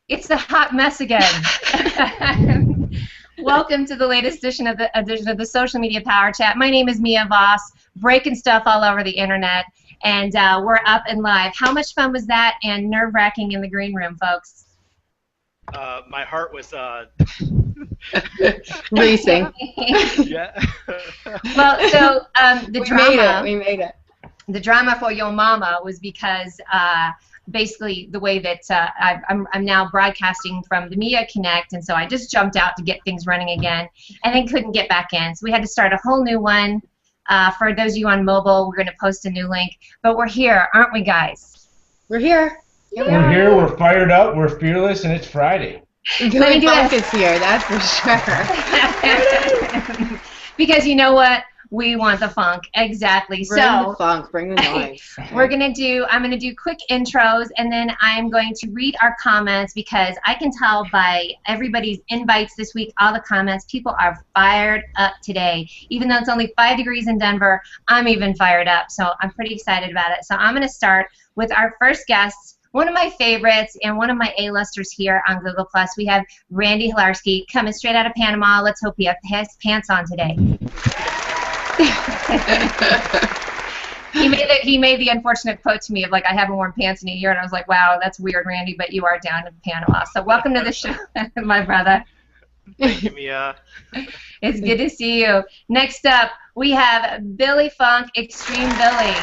It's the hot mess again. Welcome to the latest edition of the Social Media Power Chat. My name is Mia Voss, breaking stuff all over the internet, and we're up and live. How much fun was that and nerve-wracking in the green room, folks? My heart was racing. Yeah. Well, so we made it. The drama for your mama was because basically the way that I'm now broadcasting from the Mia Connect, and so I just jumped out to get things running again, and then couldn't get back in. So we had to start a whole new one. For those of you on mobile, we're going to post a new link. But we're here, aren't we, guys? We're here. We're here. We're fired up. We're fearless, and it's Friday. Billy Funk is here. That's for sure. Because you know what? We want the funk. Exactly. Bring the funk. Bring the noise. I'm going to do quick intros, and then I'm going to read our comments because I can tell by everybody's invites this week, all the comments, people are fired up today. Even though it's only 5 degrees in Denver, I'm even fired up. So I'm pretty excited about it. So I'm going to start with our first guest, one of my favorites and one of my A-listers here on Google+. We have Randy Hilarski coming straight out of Panama. Let's hope he has pants on today. He made the unfortunate quote to me of like, I haven't worn pants in a year, and I was like, wow, that's weird, Randy, but you are down in Panama. So welcome to the show, my brother. Thank you, Mia. It's good to see you. Next up, we have Billy Funk, Extreme Billy.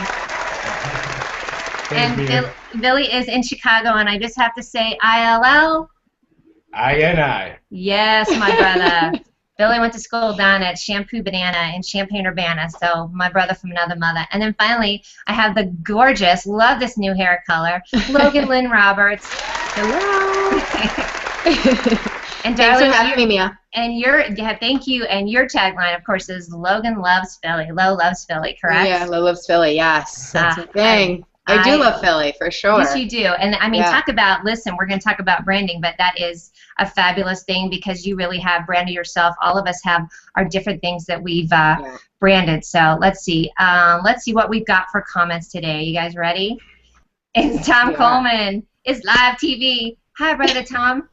And Billy is in Chicago, and I just have to say ILL. I. Yes, my brother. Billy went to school down at Shampoo Banana in Champaign-Urbana, so my brother from another mother. And then finally, I have the gorgeous, love this new hair color, Logan Lynn Roberts. Hello. And thanks for having me, Mia. And thank you. And your tagline, of course, is Logan loves Philly. Lo loves Philly, correct? Yeah, Lo loves Philly. Yes, that's the thing. I do love Philly, for sure. Yes, you do. And, I mean, listen, we're going to talk about branding, but that is a fabulous thing because you really have branded yourself. All of us have our different things that we've branded. So let's see. Let's see what we've got for comments today. You guys ready? It's Tom Coleman. It's live TV. Hi, brother Tom.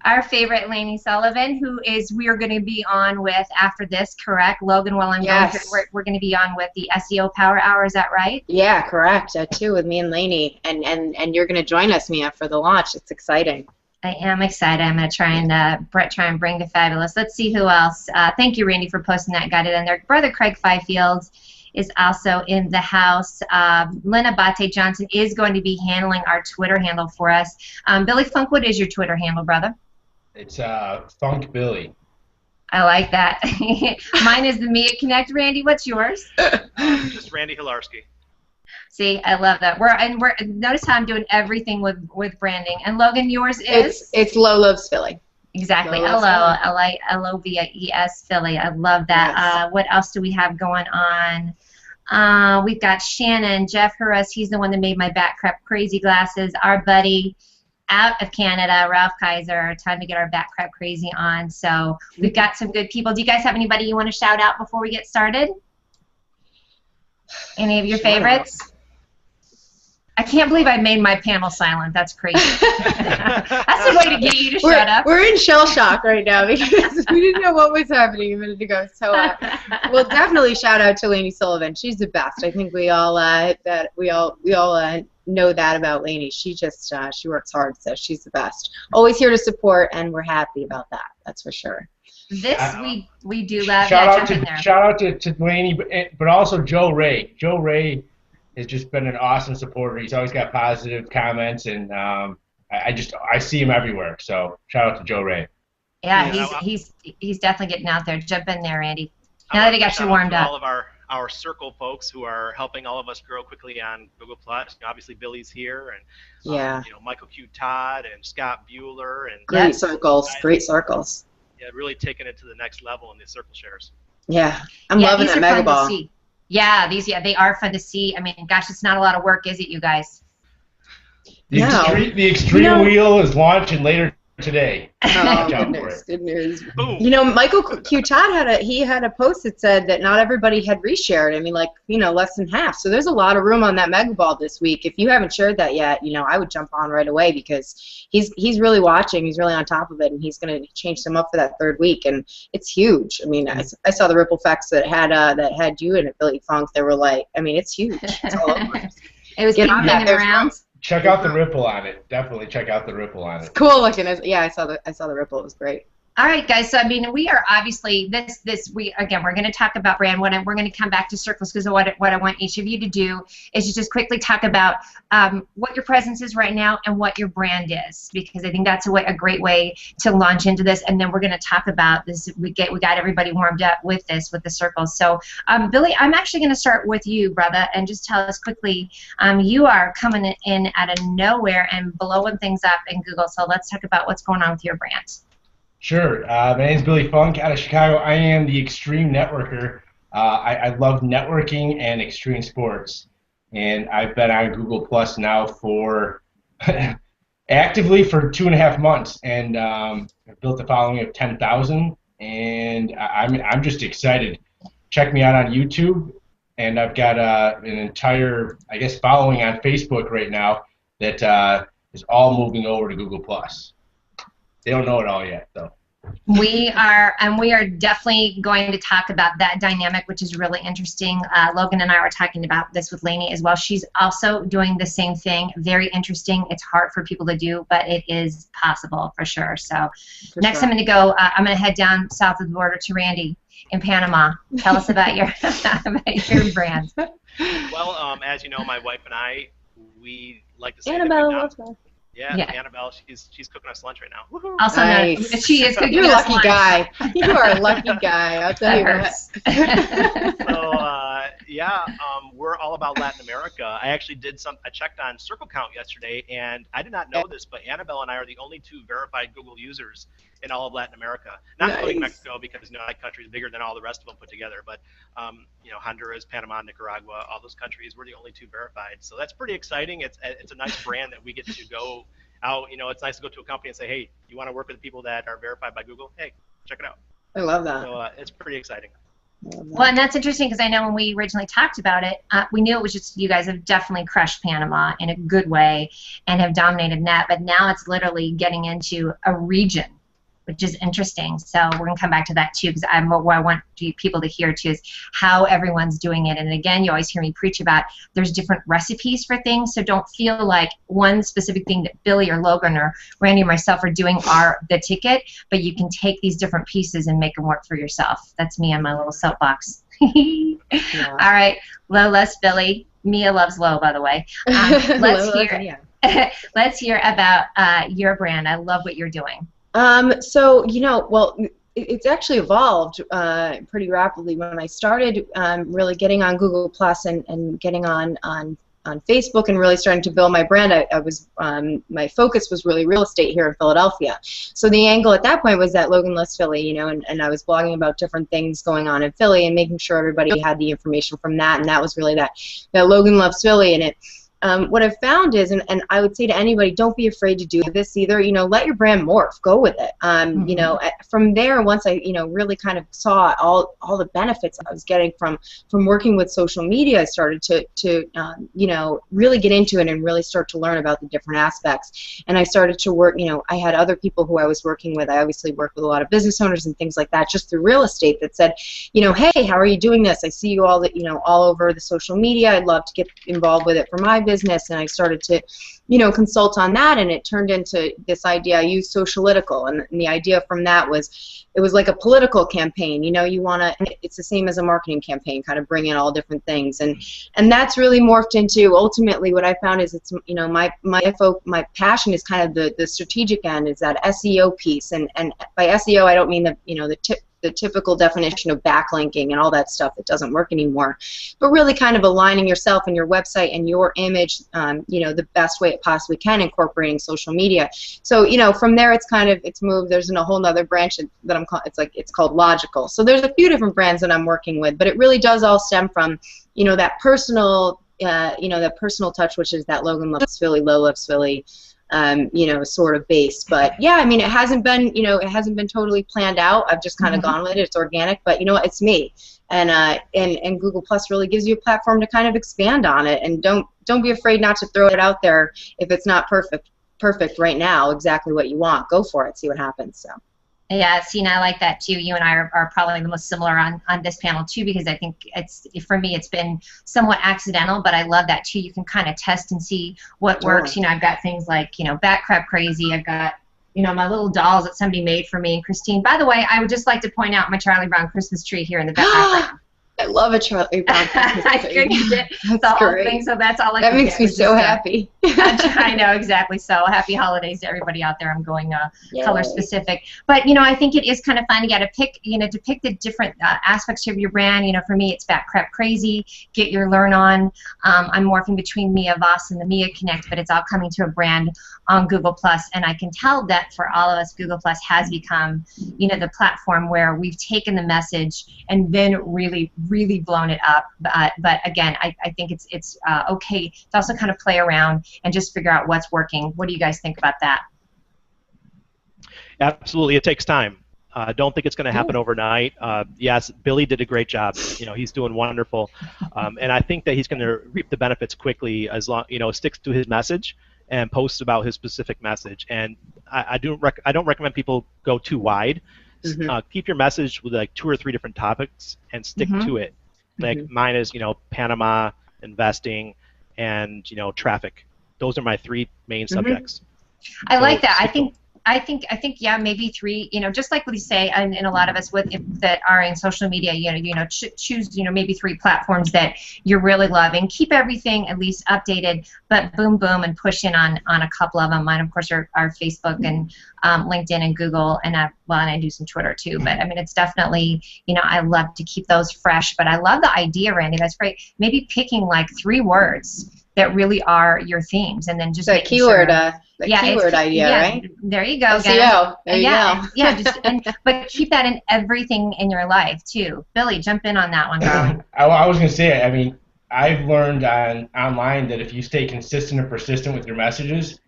Our favorite Lainey Sullivan, who we are going to be on with after this, correct? Logan, while I'm going through, we're going to be on with the SEO Power Hour, is that right? Yeah, correct. Too, with me and Lainey. And you're going to join us, Mia, for the launch. It's exciting. I am excited. I'm going to try and bring the fabulous. Let's see who else. Thank you, Randy, for posting that. Got it in there. Brother Craig Fifield is also in the house. Lena Bate Johnson is going to be handling our Twitter handle for us. Billy Funk, what is your Twitter handle, brother? It's Funk Billy. I like that. Mine is the Mia Connect. Randy, what's yours? Just Randy Hilarski. See, I love that. Notice how I'm doing everything with branding. And Logan, yours is? It's Lo loves Philly. Exactly. L-O-V-E-S Philly. I love that. Yes. What else do we have going on? We've got Shannon, Jeff Harris. He's the one that made my back crap crazy glasses. Our buddy out of Canada, Ralph Kaiser. Time to get our back crap crazy on. So we've got some good people. Do you guys have anybody you want to shout out before we get started? Any of your favorites? I can't believe I made my panel silent. That's crazy. That's the way to get you to shut up. We're in shell shock right now because we didn't know what was happening a minute ago. So we'll definitely shout out to Lainey Sullivan. She's the best. I think we all know that about Lainey. She just she works hard, so she's the best. Always here to support, and we're happy about that. That's for sure. We do love. Shout out to Lainey, but also Joe Ray. Joe Ray has just been an awesome supporter. He's always got positive comments, and I see him everywhere. So shout out to Joe Ray. Yeah, he's definitely getting out there. Jump in there, Randy. Now that I got you warmed up. All of our circle folks who are helping all of us grow quickly on Google+. Obviously, Billy's here, and Michael Q. Todd and Scott Bueller, and great circles. Yeah, really taking it to the next level in the circle shares. Yeah, I'm loving that mega ball. Yeah, they are fun to see. I mean, gosh, it's not a lot of work, is it, you guys? The Extreme Wheel is launching later today. Oh, goodness, good news. You know, Michael Q. Todd had a post that said that not everybody had reshared. I mean, like, you know, less than half. So there's a lot of room on that mega ball this week. If you haven't shared that yet, you know, I would jump on right away because he's really watching. He's really on top of it, and he's going to change them up for that third week, and it's huge. I mean, I saw the ripple effects that had you in it, Billy Funk. They were like, I mean, it's huge. It's all over. It was keeping hanging around. Check out the ripple on it. Definitely check out the ripple on it. It's cool looking. Yeah, I saw the ripple. It was great. All right, guys. So I mean, we are obviously we're going to talk about brand. We're going to come back to circles because what I want each of you to do is to just quickly talk about what your presence is right now and what your brand is, because I think that's a great way to launch into this. And then we're going to talk about this. We got everybody warmed up with the circles. So Billy, I'm actually going to start with you, brother, and just tell us quickly. You are coming in out of nowhere and blowing things up in Google. So let's talk about what's going on with your brand. Sure. My name's Billy Funk out of Chicago. I am the extreme networker. I love networking and extreme sports. And I've been on Google Plus now for actively for 2.5 months. And I've built a following of 10,000. And I'm just excited. Check me out on YouTube. And I've got an entire, I guess, following on Facebook right now that is all moving over to Google Plus. They don't know it all yet, though. We are definitely going to talk about that dynamic, which is really interesting. Logan and I were talking about this with Lainey as well. She's also doing the same thing. Very interesting. It's hard for people to do, but it is possible for sure. So next I'm going to go. I'm going to head down south of the border to Randy in Panama. Tell us about your brand. Well, as you know, my wife and I, we like to say Annabelle loves that. Yeah, Annabelle, she's cooking us lunch right now. Woohoo. Also, nice. She is cooking You're a us lucky lunch. guy. You are a lucky guy. I'll tell you what. So, we're all about Latin America. I actually I checked on Circle Count yesterday, and I did not know this, but Annabelle and I are the only 2 verified Google users in all of Latin America. Not including Mexico, because that country is bigger than all the rest of them put together. But Honduras, Panama, Nicaragua, all those countries, we're the only 2 verified. So that's pretty exciting. It's a nice brand that we get to go out. It's nice to go to a company and say, hey, you want to work with people that are verified by Google? Hey, check it out. I love that. So it's pretty exciting. Well, and that's interesting because I know when we originally talked about it, we knew it was just you guys have definitely crushed Panama in a good way and have dominated that, but now it's literally getting into a region, which is interesting. So we're going to come back to that too, because what I want people to hear too is how everyone's doing it. And again, you always hear me preach about there's different recipes for things, so don't feel like one specific thing that Billy or Logan or Randy or myself are doing are the ticket, but you can take these different pieces and make them work for yourself. That's me on my little soapbox. Yeah. All right, Lo loves Billy. Mia loves Lo, by the way. Let's hear about your brand. I love what you're doing. So, well, it's actually evolved pretty rapidly. When I started really getting on Google Plus and getting on Facebook and really starting to build my brand, I was my focus was really real estate here in Philadelphia. So the angle at that point was that Logan loves Philly, and I was blogging about different things going on in Philly and making sure everybody had the information from that, and that was really that Logan loves Philly, and it. What I've found is, and I would say to anybody, don't be afraid to do this either. Let your brand morph. Go with it. From there, once I, really kind of saw all the benefits I was getting from working with social media, I started to really get into it and really start to learn about the different aspects. And I started to work. I had other people who I was working with. I obviously worked with a lot of business owners and things like that, just through real estate, that said, hey, how are you doing this? I see you all over the social media. I'd love to get involved with it for my business. And I started to, consult on that, and it turned into this idea. I used Socialytical, and the idea from that was, it was like a political campaign. It's the same as a marketing campaign, kind of bring in all different things, and that's really morphed into, ultimately, what I found is it's, my passion is kind of the strategic end, is that SEO piece, and by SEO I don't mean the typical definition of backlinking and all that stuff that doesn't work anymore, but really kind of aligning yourself and your website and your image, the best way it possibly can, incorporating social media. So, from there it's moved. There's a whole nother branch that it's called Logical. So there's a few different brands that I'm working with, but it really does all stem from, that personal, that personal touch, which is that Logan loves Philly, Lo loves Philly. you know, sort of based. But yeah, I mean, it hasn't been, you know, it hasn't been totally planned out. I've just kind of gone with it. It's organic, but you know, it's me. And Google Plus really gives you a platform to kind of expand on it, and don't be afraid not to throw it out there if it's not perfect right now, exactly what you want. Go for it, see what happens. So. Yeah, see, and I like that too. You and I are probably the most similar on this panel too, because I think for me it's been somewhat accidental, but I love that too. You can kind of test and see what works. You know, I've got things like, you know, Bat Crap Crazy. I've got, you know, my little dolls that somebody made for me. And Christine, by the way, I would just like to point out my Charlie Brown Christmas tree here in the background. I love a Charlie Brown Christmas tree. I figured you did. That's great. Thing, so that's all I that can makes me so happy. I know, exactly. So happy holidays to everybody out there. I'm going color specific, but you know, I think it is kind of fun. You got to pick, you know, to pick the different aspects of your brand. You know, for me, it's Bat Crap Crazy. Get your learn on. I'm morphing between Mia Voss and the Mia Connect, but it's all coming to a brand on Google Plus, and I can tell that for all of us, Google Plus has become, you know, the platform where we've taken the message and then really blown it up. But again, I think it's okay to also kind of play around and just figure out what's working. What do you guys think about that? Absolutely, it takes time. Don't think it's going to happen overnight. Yes, Billy did a great job. You know, he's doing wonderful, and I think that he's going to reap the benefits quickly as long, you know, sticks to his message and posts about his specific message. And I don't recommend people go too wide. Keep your message with like 2 or 3 different topics and stick to it. Like mine is, you know, Panama, investing, and, you know, traffic. Those are my 3 main subjects. I like that. I think yeah, maybe 3. You know, just like what you say, and a lot of us that are in social media, you know, choose, you know, maybe 3 platforms that you're really loving. Keep everything at least updated, but boom, and push in on a couple of them. Mine, of course, are Facebook and LinkedIn and Google, and I do some Twitter too. But I mean, it's definitely, you know, I love to keep those fresh. But I love the idea, Randy. That's great. Maybe picking like 3 words that really are your themes, and then just the keyword, keyword idea, right? There you go. SEO. There you go. Yeah, but keep that in everything in your life too. Billy, jump in on that one, darling. I was going to say, I mean, I've learned online that if you stay consistent and persistent with your messages,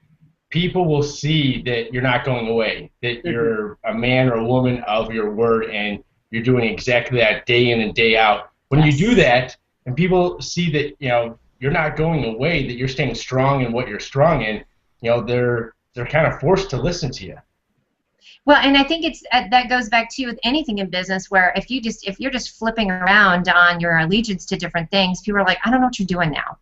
people will see that you're not going away, that you're a man or a woman of your word, and you're doing exactly that day in and day out. When you do that, and people see that, you know, you're not going away, that you're staying strong in what you're strong in, you know, they're kind of forced to listen to you. Well, and I think it's that goes back to with anything in business, where if you're just flipping around on your allegiance to different things, people are like, I don't know what you're doing now,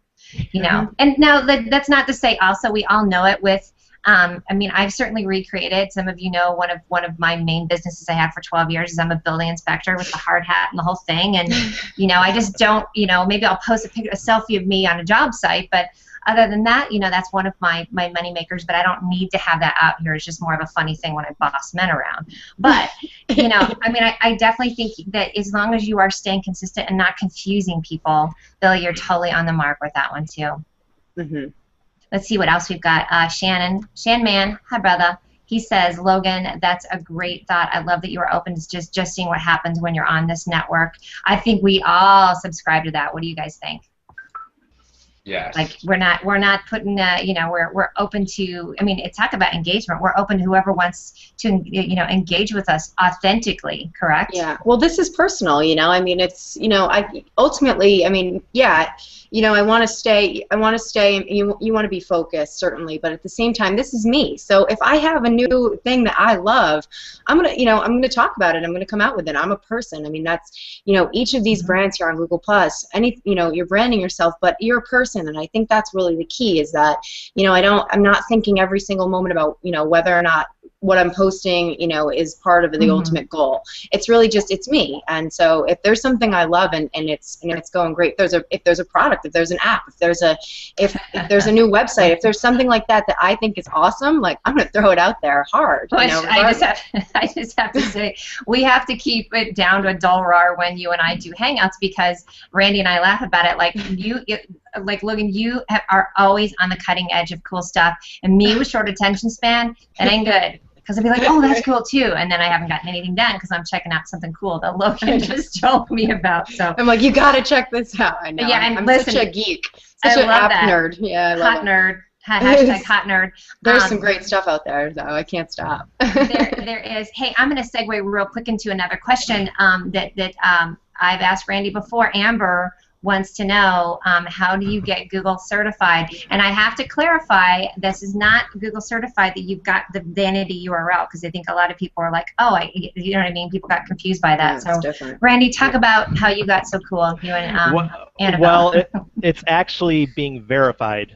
you know. And now that's not to say also we all know it with. I mean, I've certainly recreated. Some of you know one of my main businesses I had for 12 years is I'm a building inspector with the hard hat and the whole thing. And you know, I just don't, you know, maybe I'll post a selfie of me on a job site, but other than that, you know, that's one of my money makers. But I don't need to have that out here. It's just more of a funny thing when I boss men around. But you know, I mean, I definitely think that as long as you are staying consistent and not confusing people, Billy, you're totally on the mark with that one too. Let's see what else we've got. Shan Man, hi brother. He says, Logan, that's a great thought. I love that you are open to just seeing what happens when you're on this network. I think we all subscribe to that. What do you guys think? Yes. Like we're not putting you know, we're open to, I mean, talk about engagement. We're open to whoever wants to, you know, engage with us authentically, correct? Yeah. Well, this is personal, you know. I mean, it's, you know, ultimately, I mean, yeah, you know, I want to stay, you want to be focused, certainly, but at the same time, this is me. So if I have a new thing that I love, I'm going to talk about it. I'm going to come out with it. I'm a person. I mean, that's, you know, each of these brands here on Google Plus, you know, you're branding yourself, but you're a person. And I think that's really the key, is that, you know, I'm not thinking every single moment about, you know, whether or not what I'm posting, you know, is part of the ultimate goal. It's really just, it's me. And so if there's something I love and it's going great, if there's a product, if there's an app, if there's a new website, if there's something like that I think is awesome, like I'm gonna throw it out there hard. Which, you know, I just have to say, we have to keep it down to a dull rar when you and I do hangouts, because Randy and I laugh about it. Like Logan, you are always on the cutting edge of cool stuff, and me with short attention span, that ain't good. Because I'd be like, oh, that's cool too, and then I haven't gotten anything done because I'm checking out something cool that Logan just told me about. So I'm like, you gotta check this out. I know. Yeah, and I'm listen, such a geek, such an app nerd. Yeah, I love hot nerd. Hashtag hot nerd. There's some great stuff out there, though. I can't stop. there is. Hey, I'm going to segue real quick into another question that I've asked Randy before. Amber wants to know, how do you get Google certified? And I have to clarify, this is not Google certified that you've got the vanity URL, because I think a lot of people are like, oh, you know what I mean? People got confused by that. Yeah, so, different. Randy, talk about how you got so cool, you and Annabelle. Well, it's actually being verified.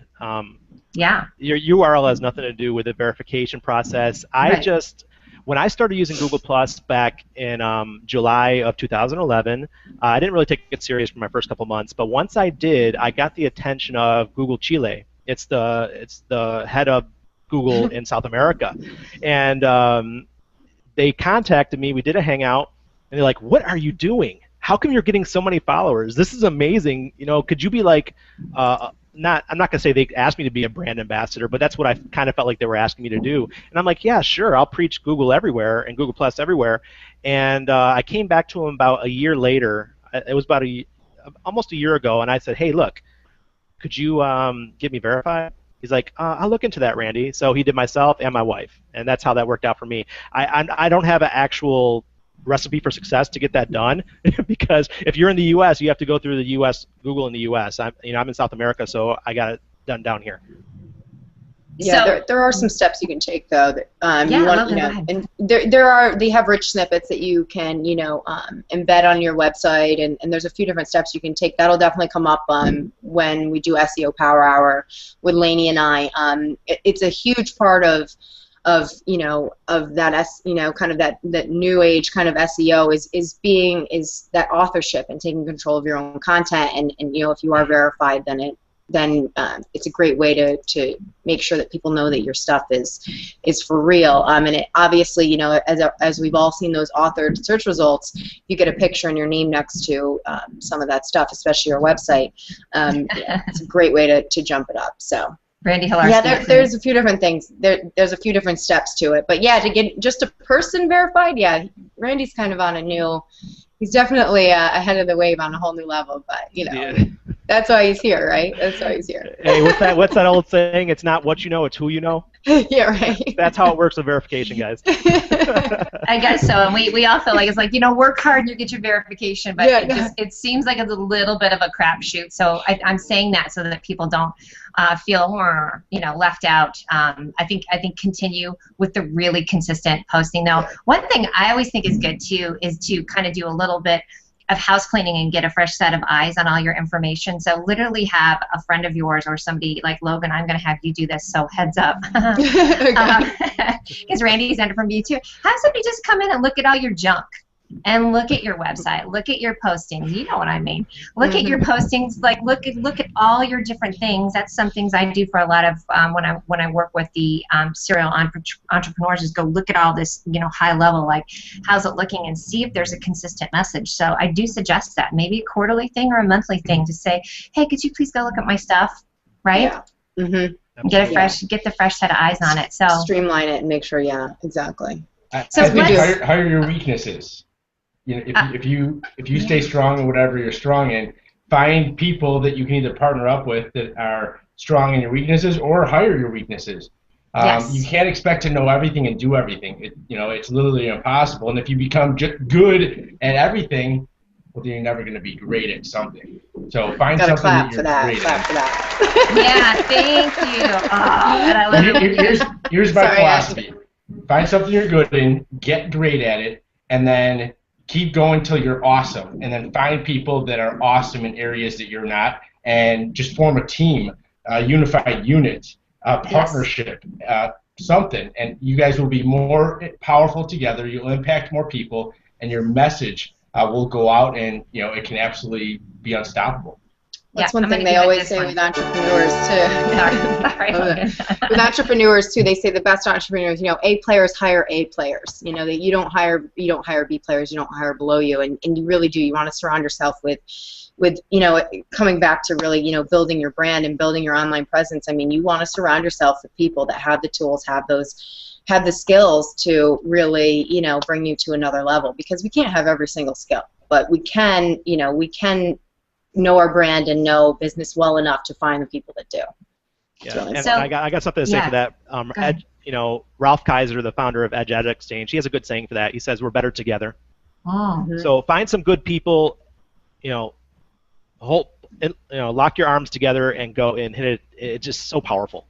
Yeah. Your URL has nothing to do with the verification process. When I started using Google Plus back in July of 2011, I didn't really take it serious for my first couple months. But once I did, I got the attention of Google Chile. It's the head of Google in South America, and they contacted me. We did a hangout, and they're like, "What are you doing? How come you're getting so many followers? This is amazing. You know, could you be like I'm not going to say they asked me to be a brand ambassador, but that's what I kind of felt like they were asking me to do. And I'm like, yeah, sure, I'll preach Google everywhere and Google Plus everywhere. And I came back to him about a year later. It was about almost a year ago, and I said, hey, look, could you get me verified? He's like, I'll look into that, Randy. So he did myself and my wife, and that's how that worked out for me. I don't have an actual recipe for success to get that done because if you're in the U.S., you have to go through the U.S. Google in the U.S. I'm in South America, so I got it done down here. Yeah, so, there are some steps you can take though. That, you want, and they have rich snippets that you can embed on your website, and there's a few different steps you can take. That'll definitely come up when we do SEO Power Hour with Lainey and I. It's a huge part of that kind of that new age kind of SEO is that authorship and taking control of your own content, and if you are verified, then it's a great way to make sure that people know that your stuff is for real. And it obviously, as we've all seen those authored search results, you get a picture and your name next to some of that stuff, especially your website. It's a great way to jump it up. So. Randy Hilarski. Yeah, there's a few different things. There's a few different steps to it. But yeah, to get just a person verified, yeah, Randy's kind of on he's definitely ahead of the wave on a whole new level. But yeah. That's why he's here, right? That's why he's here. Hey, what's that old saying? It's not what you know, it's who you know. Yeah, right. That's how it works with verification, guys. I guess so, and we all feel like it's like, work hard and you get your verification, but it seems like it's a little bit of a crapshoot. So I'm saying that so that people don't feel left out. I think continue with the really consistent posting. Though, one thing I always think is good too is to kind of do a little bit of house cleaning and get a fresh set of eyes on all your information. So literally have a friend of yours or somebody like Logan, I'm going to have you do this, so heads up. Because Randy's done it from me too. Have somebody just come in and look at all your junk and look at your website, look at your postings. You know what I mean. Look at your postings, like look at all your different things. That's some things I do for a lot of when I work with the serial entrepreneurs, is go look at all this high level, like how's it looking, and see if there's a consistent message. So I do suggest that maybe a quarterly thing or a monthly thing to say, hey, could you please go look at my stuff, right? Yeah. Mm-hmm. Get the fresh set of eyes on it. So streamline it and make sure, yeah, exactly. So hire your weaknesses. If you stay strong in whatever you're strong in, find people that you can either partner up with that are strong in your weaknesses, or hire your weaknesses. Yes. You can't expect to know everything and do everything. It's literally impossible. And if you become good at everything, well, then you're never going to be great at something. So find something that you're great at. For that. Yeah, thank you. And I love here's my philosophy. Find something you're good in, get great at it, and then keep going till you're awesome, and then find people that are awesome in areas that you're not, and just form a team, a unified unit, a partnership, something, and you guys will be more powerful together. You'll impact more people, and your message will go out, and it can absolutely be unstoppable. That's one thing they always say with entrepreneurs too. Sorry. With entrepreneurs too, they say the best entrepreneurs, A players hire A players. That you don't hire B players, you don't hire below you, and you really do. You want to surround yourself with coming back to really building your brand and building your online presence. I mean, you want to surround yourself with people that have the tools, have the skills to really bring you to another level, because we can't have every single skill, but we can know our brand and know business well enough to find the people that do. Yeah, really and So- I got something to say for that. Go ahead. Ed, Ralph Kaiser, the founder of Edge Ed Exchange, he has a good saying for that. He says, "We're better together." Oh. So find some good people, lock your arms together and go and hit it. It's just so powerful.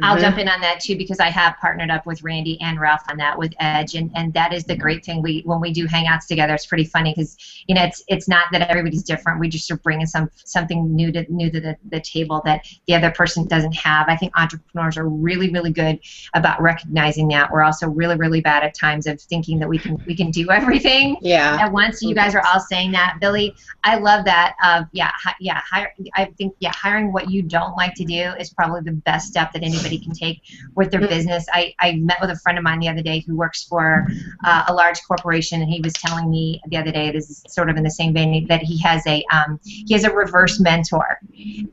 I'll jump in on that too, because I have partnered up with Randy and Ralph on that with Edge, and that is the great thing. When we do hangouts together, it's pretty funny because it's not that everybody's different. We just are bringing something new to the table that the other person doesn't have. I think entrepreneurs are really, really good about recognizing that. We're also really, really bad at times of thinking that we can do everything at once. So you guys are all saying that. Billy, I love that. I think hiring what you don't like to do is probably the best step that anybody can take with their business. I met with a friend of mine the other day who works for a large corporation, and he was telling me the other day, this is sort of in the same vein, that he has a reverse mentor,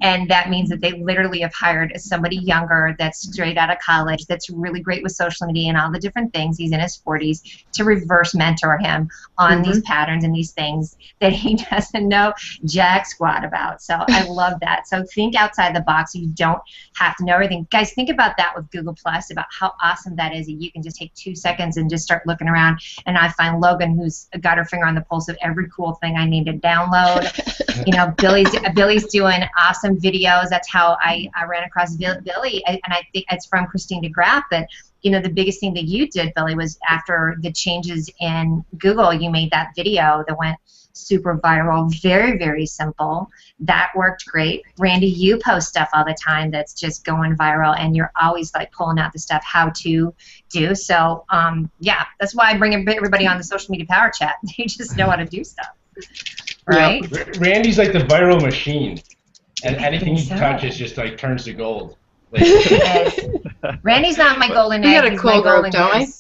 and that means that they literally have hired somebody younger that's straight out of college, that's really great with social media and all the different things. He's in his 40s, to reverse mentor him on these patterns and these things that he doesn't know jack squat about. So I love that. So think outside the box. You don't have to know everything. Guys, think about that with Google Plus, about how awesome that is, that you can just take 2 seconds and just start looking around, and I find Logan, who's got her finger on the pulse of every cool thing I need to download. Billy's doing awesome videos. That's how I ran across Billy, and I think it's from Christine DeGraff that the biggest thing that you did, Billy, was after the changes in Google, you made that video that went super viral, very, very simple. That worked great. Randy, you post stuff all the time that's just going viral, and you're always like pulling out the stuff how to do. So, that's why I bring everybody on the social media power chat. They just know how to do stuff, right? Yeah. Randy's like the viral machine, and anything he touches just like turns to gold. Yes. Randy's not my golden egg. We got a he's cool my group, golden don't we? goose.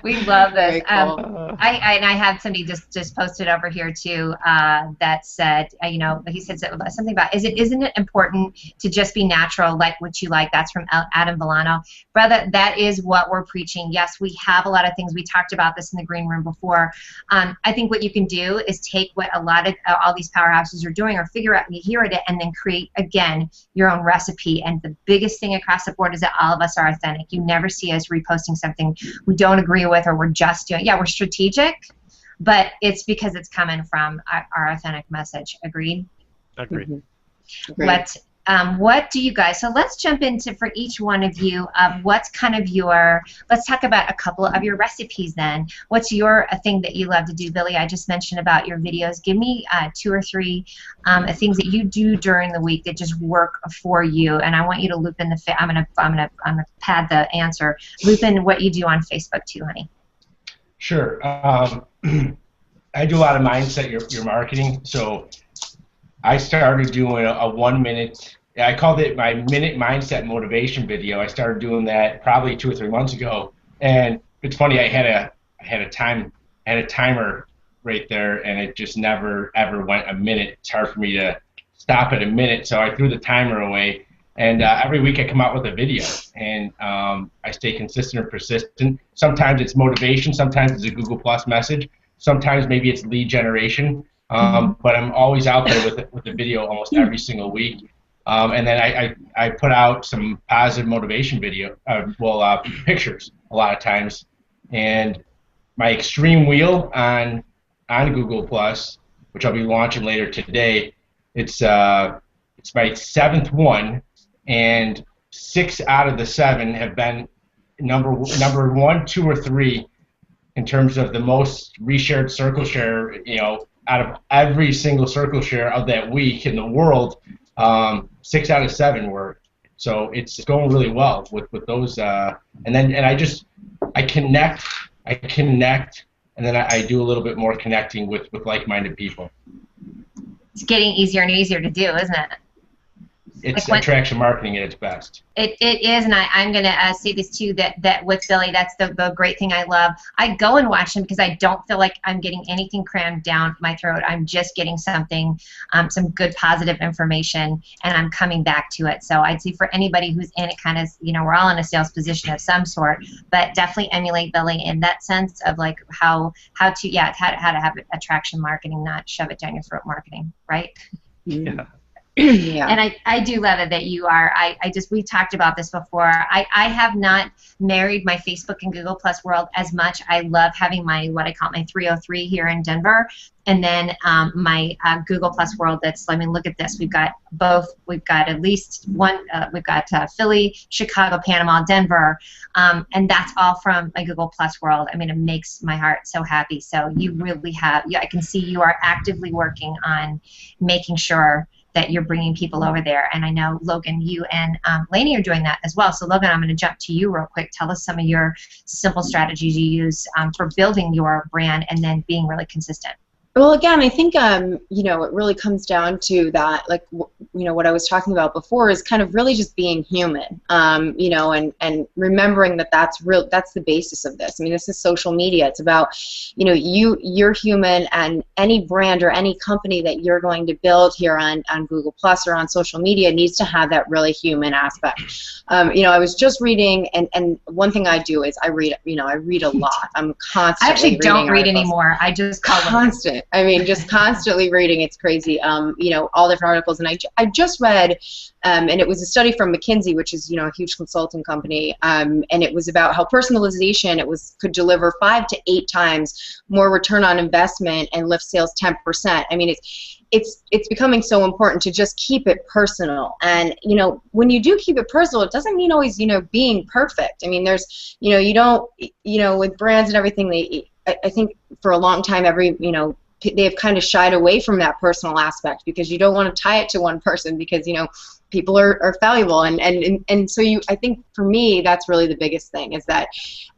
We love this. Very cool. I have somebody just posted over here too that said, he said something about, isn't it important to just be natural, like what you like? That's from Adam Villano. Brother, that is what we're preaching. Yes, we have a lot of things. We talked about this in the green room before. I think what you can do is take what a lot of all these powerhouses are doing, or figure out, you hear it, and then create, again, your own recipe. And the biggest thing across the board is that all of us are authentic. You never see us reposting something we don't agree with, or we're just doing. Yeah, we're strategic, but it's because it's coming from our authentic message. Agreed? Agreed. Agreed. What do you guys, so let's jump into, for each one of you, what's kind of let's talk about a couple of your recipes then. What's your thing that you love to do? Billy, I just mentioned about your videos. Give me 2 or 3 things that you do during the week that just work for you, and I want you to loop in I'm gonna pad the answer. Loop in what you do on Facebook too, honey. Sure. I do a lot of mindset, your marketing. So I started doing a 1 minute, I called it my minute mindset motivation video. I started doing that probably 2 or 3 months ago. And it's funny, I had a timer right there, and it just never ever went a minute. It's hard for me to stop at a minute, so I threw the timer away. And every week I come out with a video, and I stay consistent and persistent. Sometimes it's motivation, sometimes it's a Google Plus message, sometimes maybe it's lead generation. But I'm always out there with a video almost every single week. And then I put out some positive motivation pictures a lot of times. And my extreme wheel on Google Plus, which I'll be launching later today, it's my 7th one, and 6 out of the 7 have been number 1, 2, or 3 in terms of the most reshared circle share, out of every single circle share of that week in the world. 6 out of 7 were. So it's going really well with those. And I connect, and then I do a little bit more connecting with like-minded people. It's getting easier and easier to do, isn't it? It's attraction marketing at its best. It is, and I'm going to say this too, that with Billy, that's the great thing I love. I go and watch him because I don't feel like I'm getting anything crammed down my throat. I'm just getting something, some good positive information, and I'm coming back to it. So I'd say for anybody who's in it, kind of, we're all in a sales position of some sort, but definitely emulate Billy in that sense of like how to have attraction marketing, not shove it down your throat marketing, right? Yeah. Yeah. And I do love it that you are. We've talked about this before. I have not married my Facebook and Google Plus world as much. I love having what I call my 303 here in Denver, and then my Google Plus world. I mean, look at this. We've got both. We've got at least one. We've got Philly, Chicago, Panama, Denver, and that's all from my Google Plus world. I mean, it makes my heart so happy. So you really have. I can see you are actively working on making sure that you're bringing people over there. And I know, Logan, you and Lainey are doing that as well. So, Logan, I'm going to jump to you real quick. Tell us some of your simple strategies you use for building your brand and then being really consistent. Well, again, I think you know, it really comes down to that, like, you know, what I was talking about before is kind of really just being human, you know, and remembering that that's the basis of this. I mean, this is social media. It's about, you know, you're human, and any brand or any company that you're going to build here on Google Plus or on social media needs to have that really human aspect. You know, I was just reading, and one thing I do is I read, you know, I read a lot. I'm constantly. I actually don't read articles. anymore. I just call constant. I mean, just constantly reading. It's crazy. You know, all different articles. And I just read, and it was a study from McKinsey, which is, you know, a huge consulting company. And it was about how personalization could deliver 5 to 8 times more return on investment and lift sales 10%. I mean, it's becoming so important to just keep it personal. And, you know, when you do keep it personal, it doesn't mean always, you know, being perfect. I mean, there's, you know, you don't, you know, with brands and everything, I think for a long time, you know, they've kind of shied away from that personal aspect because you don't want to tie it to one person because, you know, people are fallible, and so I think for me that's really the biggest thing is that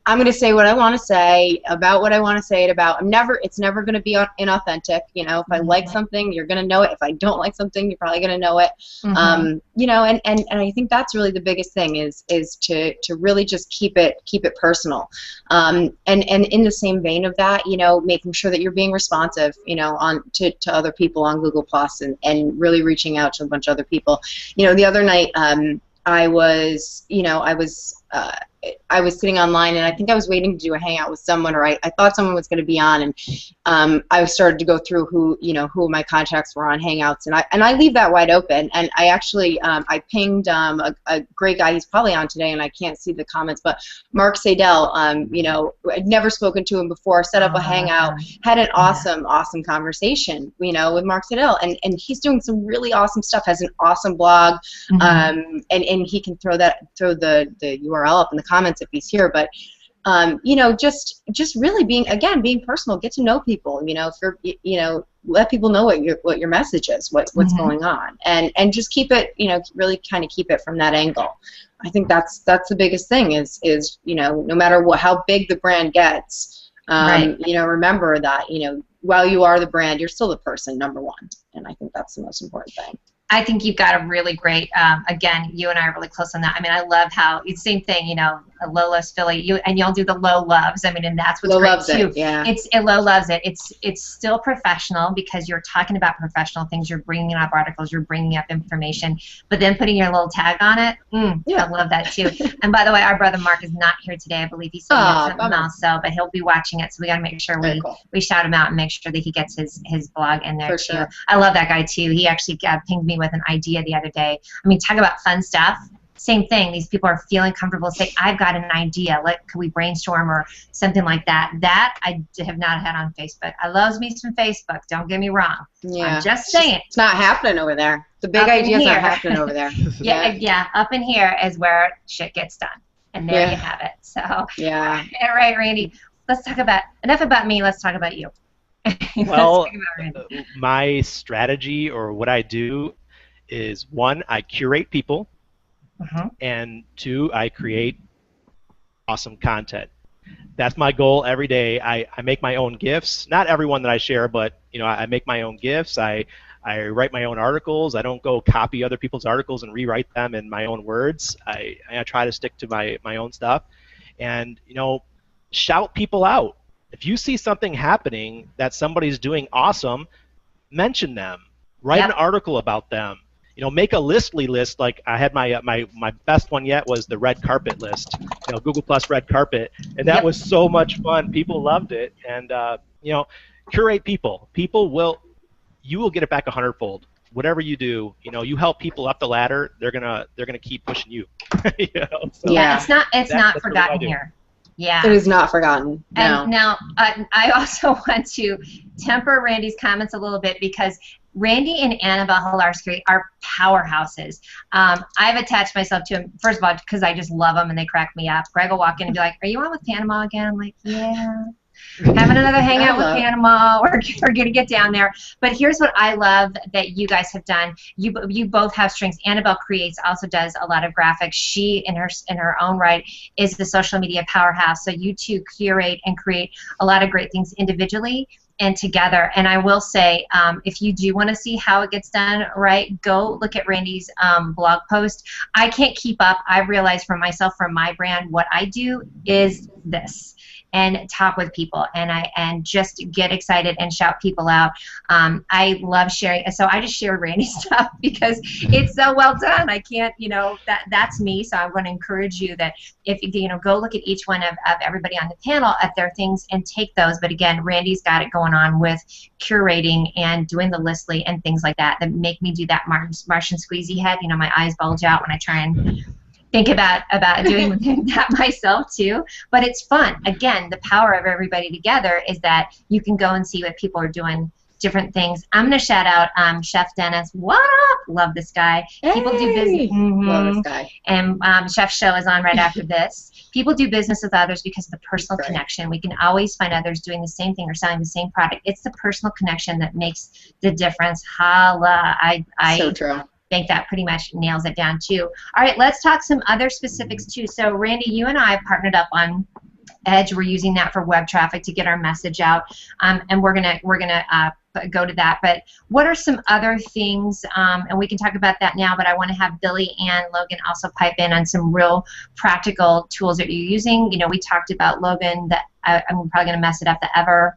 I'm going to say what I want to say about what I want to say it about. It's never going to be inauthentic. You know, if I like something, you're going to know it. If I don't like something, you're probably going to know it. You know, and I think that's really the biggest thing is to really just keep it personal. And in the same vein of that, you know, making sure that you're being responsive, you know, to other people on Google Plus and really reaching out to a bunch of other people. You know, the other night I was sitting online, and I think I was waiting to do a hangout with someone, or I thought someone was going to be on, and I started to go through who my contacts were on Hangouts, and I leave that wide open. And I actually I pinged a great guy. He's probably on today, and I can't see the comments, but Mark Sadell. You know, I'd never spoken to him before. Set up a hangout, had an awesome conversation, you know, with Mark Sadell, and he's doing some really awesome stuff. Has an awesome blog, and he can throw the URL up in the comments if he's here. But you know, just really being personal. Get to know people. You know, if you're, you know, let people know what your message is, what's going on, and just keep it, you know, really kind of keep it from that angle. I think that's the biggest thing is you know, no matter how big the brand gets, you know, remember that, you know, while you are the brand, you're still the person, number one, and I think that's the most important thing. I think you've got a really great, again, you and I are really close on that. I mean, I love how, it's the same thing, you know, Low Loves Philly, and y'all do the Low Loves. I mean, and that's what's great too. Low loves it. It's still professional because you're talking about professional things. You're bringing up articles. You're bringing up information, but then putting your little tag on it. I love that too. And by the way, our brother Mark is not here today. I believe he's saying something else, but he'll be watching it. So we got to make sure we shout him out and make sure that he gets his blog in there too. Sure. I love that guy too. He actually pinged me with an idea the other day. I mean, talk about fun stuff. Same thing. These people are feeling comfortable to say, I've got an idea. Could we brainstorm or something like that? That I have not had on Facebook. I love me some Facebook. Don't get me wrong. Yeah. I'm just saying. It's not happening over there. The big idea's not happening over there. Yeah. Up in here is where shit gets done. And there you have it. So, yeah. All right, Randy. Let's talk about, enough about me. Let's talk about you. Well, my strategy or what I do is, 1, I curate people, and 2, I create awesome content. That's my goal every day. I make my own GIFs. Not everyone that I share, but you know, I make my own GIFs. I write my own articles. I don't go copy other people's articles and rewrite them in my own words. I try to stick to my own stuff, and you know, shout people out. If you see something happening that somebody's doing awesome, mention them. Write an article about them. You know, make a listly list. Like I had my best one yet was the red carpet list. You know, Google Plus red carpet, and that was so much fun. People loved it, and you know, curate people. You will get it back 100-fold. whatever you do, you know, you help people up the ladder, they're gonna keep pushing you. You know? So yeah, it's not forgotten here. Yeah. It is not forgotten. No. And now I also want to temper Randy's comments a little bit because Randy and Annabelle Hilarski are powerhouses. I've attached myself to them, first of all, because I just love them and they crack me up. Greg will walk in and be like, "Are you on with Panama again?" I'm like, "Yeah." Having another hangout with Panama. We're going to get down there. But here's what I love that you guys have done. You both have strengths. Annabelle creates, also does a lot of graphics. She, in her own right, is the social media powerhouse. So you two curate and create a lot of great things individually and together. And I will say, if you do want to see how it gets done right, go look at Randy's blog post. I can't keep up. I've realized for myself, for my brand, what I do is this. And talk with people, and just get excited and shout people out. I love sharing, so I just share Randy's stuff because it's so well done. I can't, you know, that's me. So I want to encourage you that if you know, go look at each one of everybody on the panel at their things and take those. But again, Randy's got it going on with curating and doing the Listly and things like that make me do that Martian squeezy head. You know, my eyes bulge out when I try and think about doing that myself too, but it's fun. Again, the power of everybody together is that you can go and see what people are doing, different things. I'm going to shout out Chef Dennis. What up? Love this guy. Hey, people do business. Love this guy. And Chef's show is on right after this. People do business with others because of the personal connection. We can always find others doing the same thing or selling the same product. It's the personal connection that makes the difference. Holla. So true. Think that pretty much nails it down too. All right, let's talk some other specifics too. So Randy, you and I have partnered up on Edge. We're using that for web traffic to get our message out, and we're gonna go to that. But what are some other things? And we can talk about that now. But I want to have Billy and Logan also pipe in on some real practical tools that you're using. You know, we talked about Logan. That I'm probably gonna mess it up. The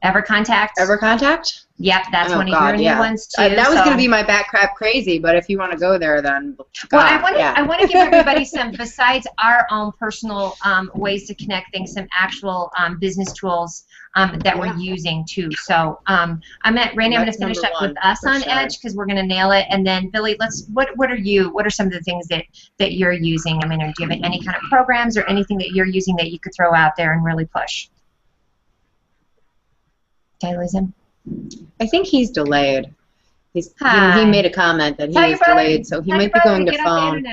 EverContact. EverContact? Yep, that's one of your new ones too. That was going to be my back crap crazy, but if you want to go there, then well, I want to give everybody some, besides our own personal ways to connect things, some actual business tools that we're using too. So Randy, I'm going to finish up with us on Edge because we're going to nail it, and then Billy, what are some of the things that you're using? I mean, do you have any kind of programs or anything that you're using that you could throw out there and really push? Did I lose him? I think he's delayed. He made a comment that he is delayed, so he might be going to phone.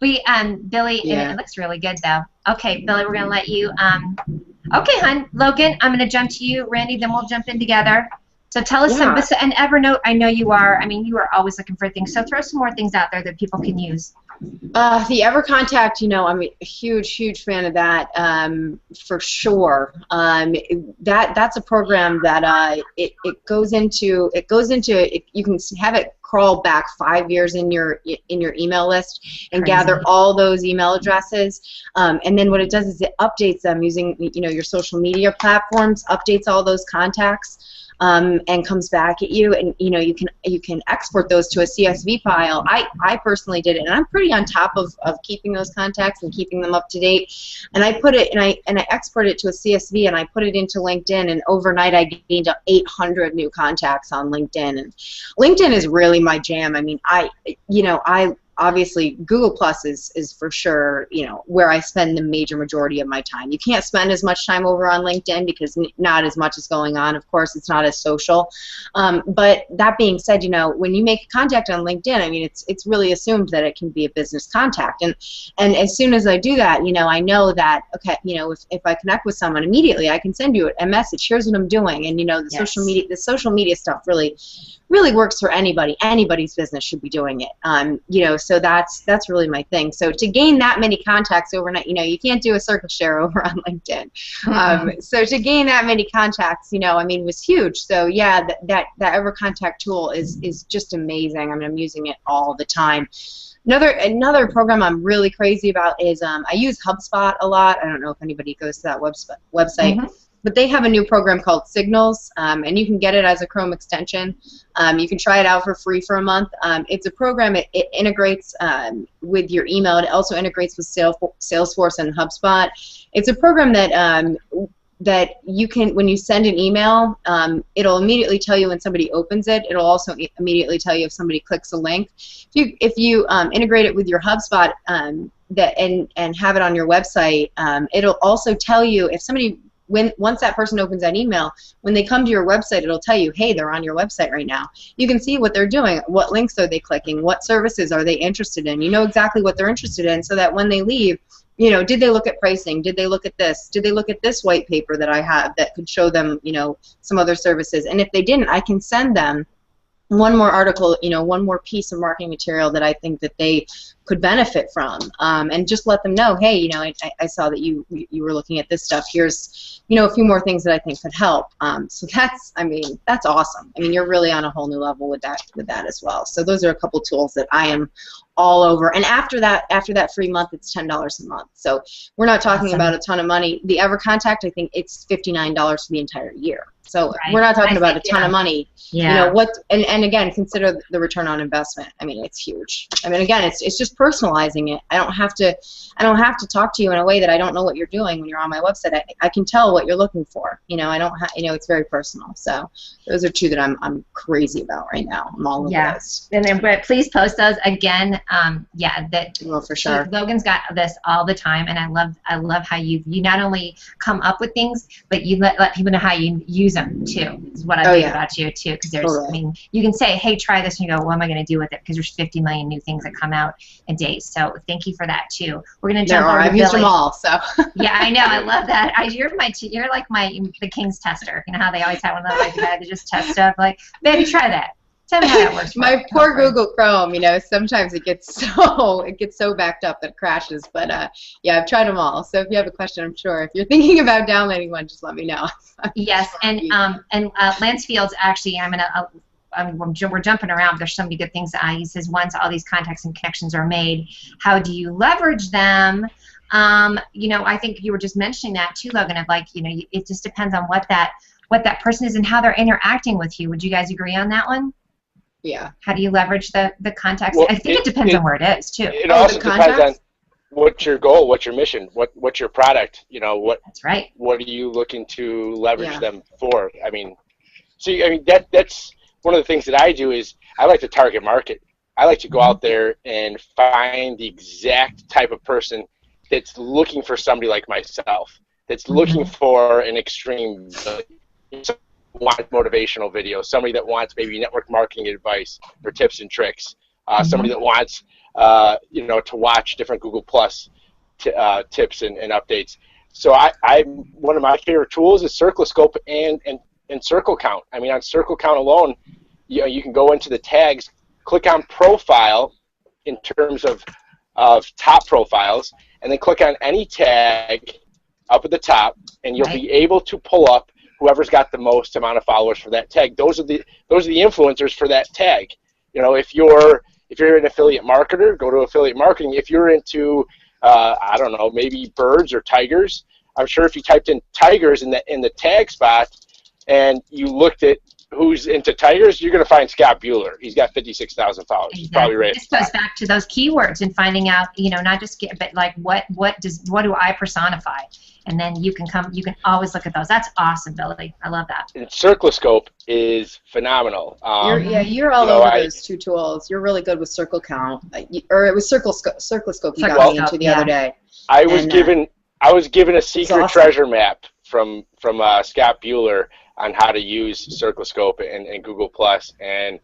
Billy, it looks really good though. Okay, Billy, we're gonna let you. Okay, hon, Logan, I'm gonna jump to you, Randy. Then we'll jump in together. So tell us some. And Evernote, I know you are. I mean, you are always looking for things. So throw some more things out there that people can use. The EverContact, you know, I'm a huge fan of that, for sure. That's a program that it goes into. You can have it crawl back 5 years in your email list and gather all those email addresses, and then what it does is it updates them using, you know, your social media platforms, updates all those contacts. And comes back at you, and you know, you can export those to a CSV file. I personally did it, and I'm pretty on top of keeping those contacts and keeping them up to date. And I put it and I exported it to a CSV, and I put it into LinkedIn, and overnight I gained 800 new contacts on LinkedIn. And LinkedIn is really my jam. I mean, I obviously Google Plus is for sure, you know, where I spend the major majority of my time. You can't spend as much time over on LinkedIn because not as much is going on. Of course, it's not as social. But that being said, you know, when you make a contact on LinkedIn, I mean, it's really assumed that it can be a business contact. And as soon as I do that, you know, I know that, okay, you know, if I connect with someone immediately, I can send you a message. Here's what I'm doing. And you know, the social media stuff really works for anybody. Anybody's business should be doing it. You know, so that's really my thing. So to gain that many contacts overnight, you know, you can't do a circle share over on LinkedIn. So to gain that many contacts, you know, I mean, was huge. So yeah, that EverContact tool is just amazing. I mean, I'm using it all the time. Another program I'm really crazy about is I use HubSpot a lot. I don't know if anybody goes to that website. But they have a new program called Signals, and you can get it as a Chrome extension. You can try it out for free for a month. It's a program, it integrates with your email. It also integrates with Salesforce and HubSpot. It's a program that that you can, when you send an email, it'll immediately tell you when somebody opens it. It'll also immediately tell you if somebody clicks a link. If you integrate it with your HubSpot and have it on your website, it'll also tell you if somebody, once that person opens that email, when they come to your website, it'll tell you, hey, they're on your website right now. You can see what they're doing, what links are they clicking, what services are they interested in. You know exactly what they're interested in, so that when they leave, you know, did they look at pricing? Did they look at this? Did they look at this white paper that I have that could show them, you know, some other services? And if they didn't, I can send them one more article, you know, one more piece of marketing material that I think that they could benefit from, and just let them know, hey, you know, I saw that you were looking at this stuff. Here's, you know, a few more things that I think could help. So that's, I mean, that's awesome. I mean, you're really on a whole new level with that as well. So those are a couple tools that I am all over. And after that free month, it's $10 a month. So we're not talking about a ton of money. The EverContact, I think it's $59 for the entire year. So we're not talking about a ton of money. You know what? And again, consider the return on investment. I mean, it's huge. I mean, again, it's just personalizing it. I don't have to talk to you in a way that I don't know what you're doing when you're on my website. I can tell what you're looking for. You know, I don't you know, it's very personal. So those are two that I'm crazy about right now. I'm all over those. And then, but please post those again. Well, for sure. Logan's got this all the time, and I love how you not only come up with things, but you let people know how you use them too. Is what I think about you too, because there's, I mean, you can say, hey, try this, and you go, what am I going to do with it? Because there's 50 million new things that come out a day. So thank you for that too. We're going to jump over to Billy. I've used them all, so. Yeah, I know. I love that. You're like the king's tester. You know how they always have one of those, like, the guy that just tests stuff. Like, baby, try that. Tell me how that works. My poor Google Chrome, you know, sometimes it gets so backed up that it crashes. But yeah, I've tried them all. So if you have a question, I'm sure if you're thinking about downloading one, just let me know. Yes, and Lance Fields, actually, we're jumping around. There's so many good things that he says. Once all these contacts and connections are made, how do you leverage them? You know, I think you were just mentioning that too, Logan. Of like, you know, it just depends on what that person is and how they're interacting with you. Would you guys agree on that one? Yeah. How do you leverage the contacts? Well, I think it depends on where it is too. It also depends on what's your goal, what's your mission, what's your product. You know, That's right. What are you looking to leverage them for? I mean, see, I mean that's one of the things that I do is I like to target market. I like to go out there and find the exact type of person that's looking for somebody like myself, that's looking for an extreme. Wants motivational videos, somebody that wants maybe network marketing advice or tips and tricks, somebody that wants you know, to watch different Google Plus tips and updates. So one of my favorite tools is CircleScope and Circle Count. I mean, on Circle Count alone, you know, you can go into the tags, click on profile in terms of top profiles, and then click on any tag up at the top, and you'll be able to pull up whoever's got the most amount of followers for that tag. Those are the influencers for that tag. You know, if you're an affiliate marketer, go to affiliate marketing. If you're into I don't know, maybe birds or tigers, I'm sure if you typed in tigers in the tag spot and you looked at who's into tigers, you're going to find Scott Bueller. He's got 56,000 followers. Exactly. He's probably right. This goes back to those keywords and finding out, you know, not just but like what do I personify? And then you can always look at those. That's awesome, Billy. I love that. And CircleScope is phenomenal. You're all over those two tools. You're really good with Circle Count, or it was CircleScope you got me into the other day. I was given a secret treasure map from Scott Bueller on how to use CircleScope and Google Plus, and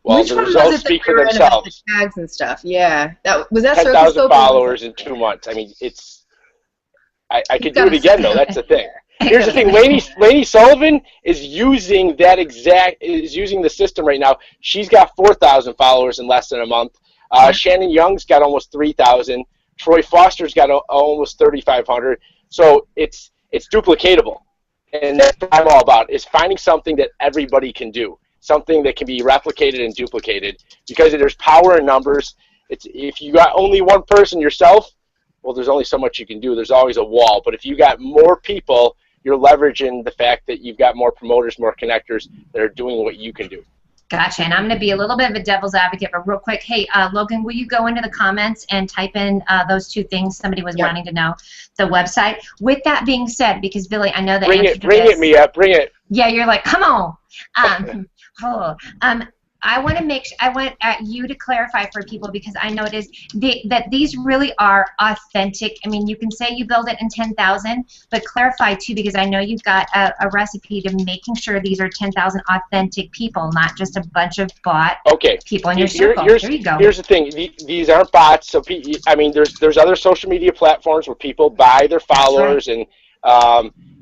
well, the results speak for themselves. The tags and stuff. Yeah, was that 10,000 followers in 2 months. I mean, it's. I could do it again though. That's the thing. Here's the thing. Lainey Sullivan is using the system right now. She's got 4,000 followers in less than a month. Shannon Young's got almost 3,000. Troy Foster's got almost 3,500. So it's duplicatable, and that's what I'm all about, is finding something that everybody can do, something that can be replicated and duplicated, because there's power in numbers. If you got only one person yourself, well, there's only so much you can do. There's always a wall. But if you got more people, you're leveraging the fact that you've got more promoters, more connectors that are doing what you can do. Gotcha, and I'm going to be a little bit of a devil's advocate, but real quick, hey, Logan, will you go into the comments and type in those two things somebody was wanting to know, the website? With that being said, because Billy, I know the answer to this. Bring it, Mia, bring it. Yeah, you're like, come on. I want to I want you to clarify for people, because I know it is that these really are authentic. I mean, you can say you build it in 10,000, but clarify too, because I know you've got a recipe to making sure these are 10,000 authentic people, not just a bunch of bot people in your circle. There you go. Here's the thing: these aren't bots. So I mean, there's other social media platforms where people buy their followers, and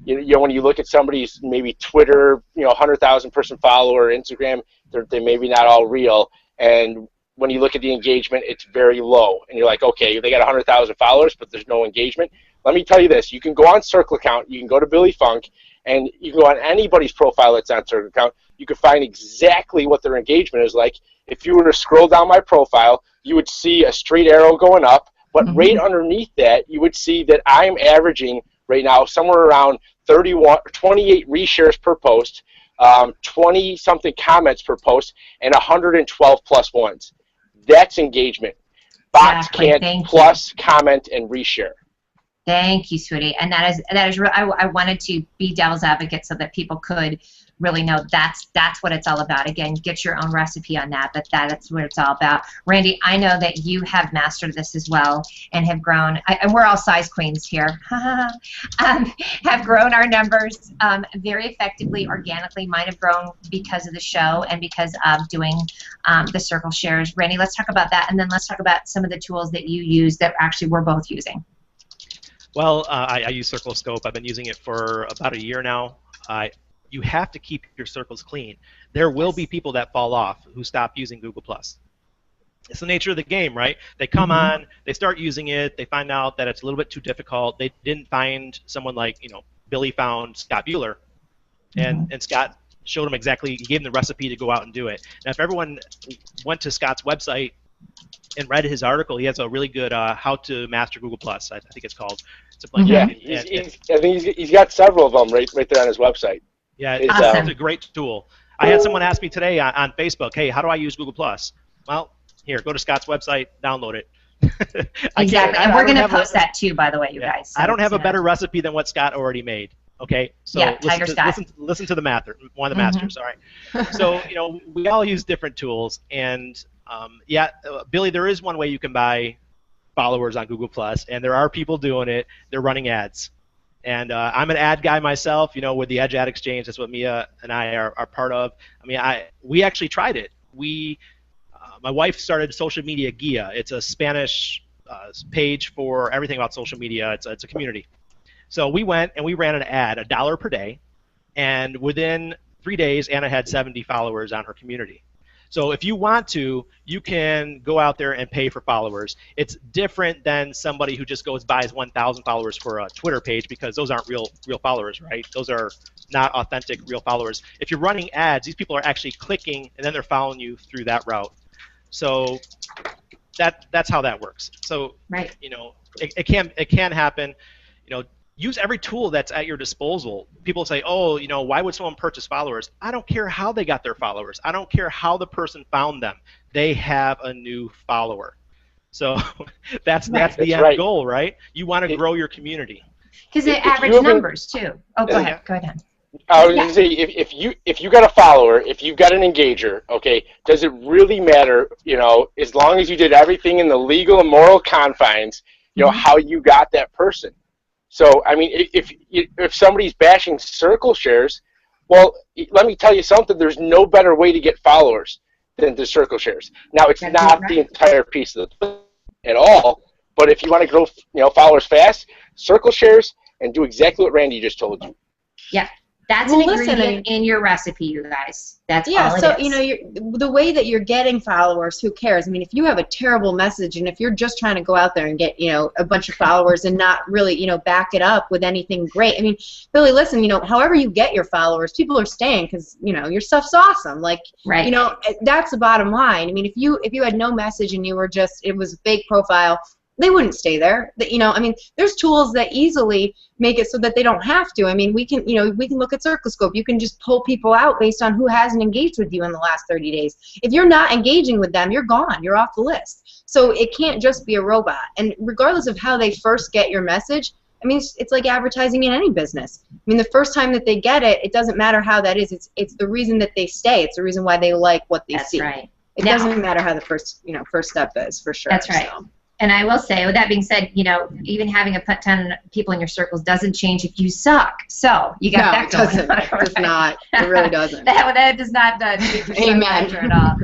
you know, when you look at somebody's maybe Twitter, 100,000 person follower, Instagram, they're maybe not all real. And when you look at the engagement, it's very low. And you're like, okay, they got 100,000 followers, but there's no engagement. Let me tell you this. You can go on Circle Account. You can go to Billy Funk, and you can go on anybody's profile that's on Circle Account. You can find exactly what their engagement is like. If you were to scroll down my profile, you would see a straight arrow going up. But right underneath that, you would see that I'm averaging right now somewhere around 28 reshares per post, 20-something comments per post, and 112 plus ones. That's engagement. Bots can't plus comment and reshare. Thank you, sweetie. And that is real. I wanted to be devil's advocate so that people could really know that's what it's all about. Again, get your own recipe on that, but that's what it's all about. Randy, I know that you have mastered this as well and have grown, and we're all size queens here, have grown our numbers very effectively, organically. Mine have grown because of the show and because of doing the circle shares. Randy, let's talk about that, and then let's talk about some of the tools that you use that actually we're both using. Well, I use CircleScope. I've been using it for about a year now. You have to keep your circles clean. There will be people that fall off who stop using Google+. It's the nature of the game, right? They come on, they start using it, they find out that it's a little bit too difficult. They didn't find someone like, Billy found Scott Bueller, and Scott showed him exactly, he gave him the recipe to go out and do it. Now, if everyone went to Scott's website and read his article, he has a really good How to Master Google+, I think it's called. Something like that. I think he's got several of them right there on his website. Yeah, it's a great tool. I had someone ask me today on Facebook, hey, how do I use Google+? Well, here, go to Scott's website, download it. Exactly, and we're going to post that too, by the way, you guys. So I don't have a better recipe than what Scott already made. Okay, so listen to the master, one of the masters. All right. So we all use different tools, and Billy, there is one way you can buy followers on Google+, and there are people doing it. They're running ads. And I'm an ad guy myself, with the Edge Ad Exchange. That's what Mia and I are part of. I mean, we actually tried it. My wife started Social Media Guia. It's a Spanish page for everything about social media. It's a community. So we went and we ran an ad, $1 per day, and within 3 days, Anna had 70 followers on her community. So if you want to, you can go out there and pay for followers. It's different than somebody who just buys 1,000 followers for a Twitter page, because those aren't real followers, right? Those are not authentic, real followers. If you're running ads, these people are actually clicking, and then they're following you through that route. So that's how that works. So it can happen. Use every tool that's at your disposal. People say, oh, why would someone purchase followers? I don't care how they got their followers. I don't care how the person found them. They have a new follower. So that's the end goal, right? You want to grow your community. Because they average numbers too. Oh, go ahead. Go ahead. I was going to say, if you got a follower, if you've got an engager, okay, does it really matter? As long as you did everything in the legal and moral confines, how you got that person. So, I mean, if somebody's bashing circle shares, well, let me tell you something. There's no better way to get followers than the circle shares. Now, it's not the entire piece of the at all, but if you want to grow, followers fast, circle shares and do exactly what Randy just told you. Yeah. That's an ingredient in your recipe, you guys. That's all it is. The way that you're getting followers, who cares? I mean, if you have a terrible message, and if you're just trying to go out there and get, a bunch of followers and not really, back it up with anything great. I mean, Billy, listen, however you get your followers, people are staying because, your stuff's awesome. Like, that's the bottom line. I mean, if you had no message and you were just, it was a fake profile, they wouldn't stay there. You know, I mean, there's tools that easily make it so that they don't have to. I mean, we can, you know, we can look at CircleScope. You can just pull people out based on who hasn't engaged with you in the last 30 days. If you're not engaging with them, you're gone. You're off the list. So it can't just be a robot. And regardless of how they first get your message, I mean, it's like advertising in any business. I mean, the first time that they get it, it doesn't matter how that is. It's the reason that they stay. It's the reason why they like what they see. That's right. It doesn't matter how the first step is, for sure. That's right. So. And I will say, with that being said, you know, even having a ton of people in your circles doesn't change if you suck. So you got that going on. It does not. It really doesn't. that does not Amen. at all.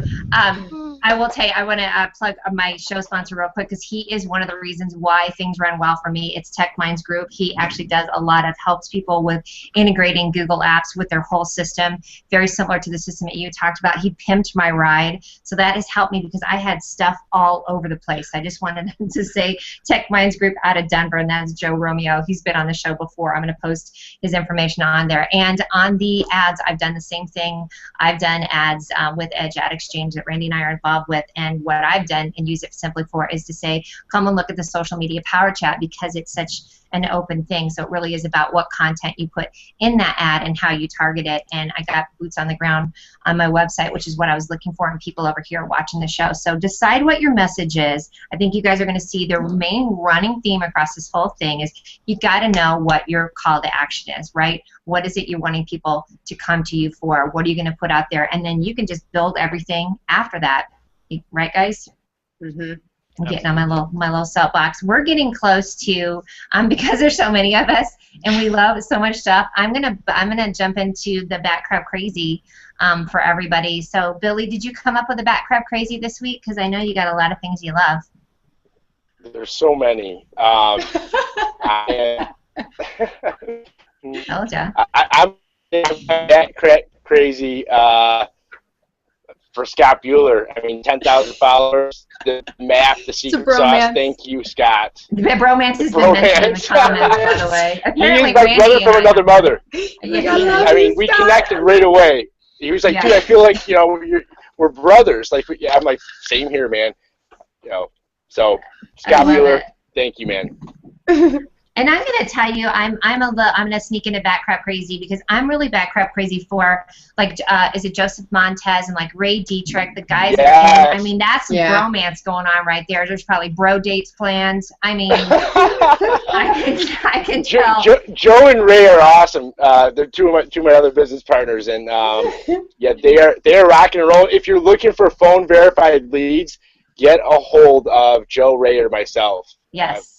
I will tell you, I want to plug my show sponsor real quick because he is one of the reasons why things run well for me. It's Tech Minds Group. He actually does a lot of helps people with integrating Google Apps with their whole system, very similar to the system that you talked about. He pimped my ride, so that has helped me because I had stuff all over the place. I just wanted to say Tech Minds Group out of Denver, and that's Joe Romeo. He's been on the show before. I'm going to post his information on there. And on the ads, I've done the same thing. I've done ads with Edge Ad Exchange that Randy and I are involved with, and what I've done and use it simply for is to say, come and look at the social media power chat because it's such an open thing. So it really is about what content you put in that ad and how you target it. And I got boots on the ground on my website, which is what I was looking for, and people over here watching the show. So decide what your message is. I think you guys are going to see the main running theme across this whole thing is you got to know what your call to action is, right? What is it you're wanting people to come to you for? What are you going to put out there? And then you can just build everything after that. Right, guys? Mm-hmm. I'm getting on my little soapbox. We're getting close to because there's so many of us and we love so much stuff. I'm gonna jump into the Bat Crap Crazy for everybody. So Billy, did you come up with a Bat Crap Crazy this week? Because I know you got a lot of things you love. There's so many. Told ya. I'm Bat Crap Crazy. For Scott Bueller, I mean, 10,000 followers, the map, the secret sauce. Thank you, Scott. The bromance has been mentioned in the comments, by the way. Apparently, he is my brother from another mother. Yeah, I mean, we connected right away. He was like, dude, I feel like, you know, we're brothers. Like, I'm like, same here, man. You know, so Scott Bueller, thank you, man. And I'm gonna tell you, I'm gonna sneak into Bat Crap Crazy because I'm really Bat Crap Crazy for like is it Joseph Montez and like Ray Dietrich, the guys. Yes. I mean, that's some romance going on right there. There's probably bro dates planned. I mean, I can tell. Joe and Ray are awesome. They're two of my other business partners, and yeah, they are rocking and rolling. If you're looking for phone verified leads, get a hold of Joe, Ray, or myself. Yes.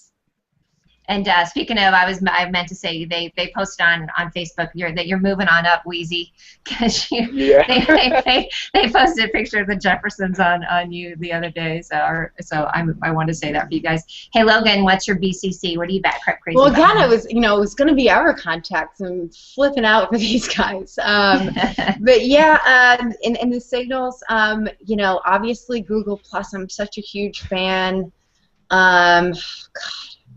And speaking of, I meant to say they posted on Facebook that you're moving on up, Wheezy, because they posted a picture of the Jeffersons on you the other day. So I wanted to say that for you guys. Hey Logan, what's your BCC? What are you Bat Crap Crazy? Well, again, it was going to be our contacts. I'm flipping out for these guys. But yeah, in the signals, obviously Google Plus. I'm such a huge fan. God.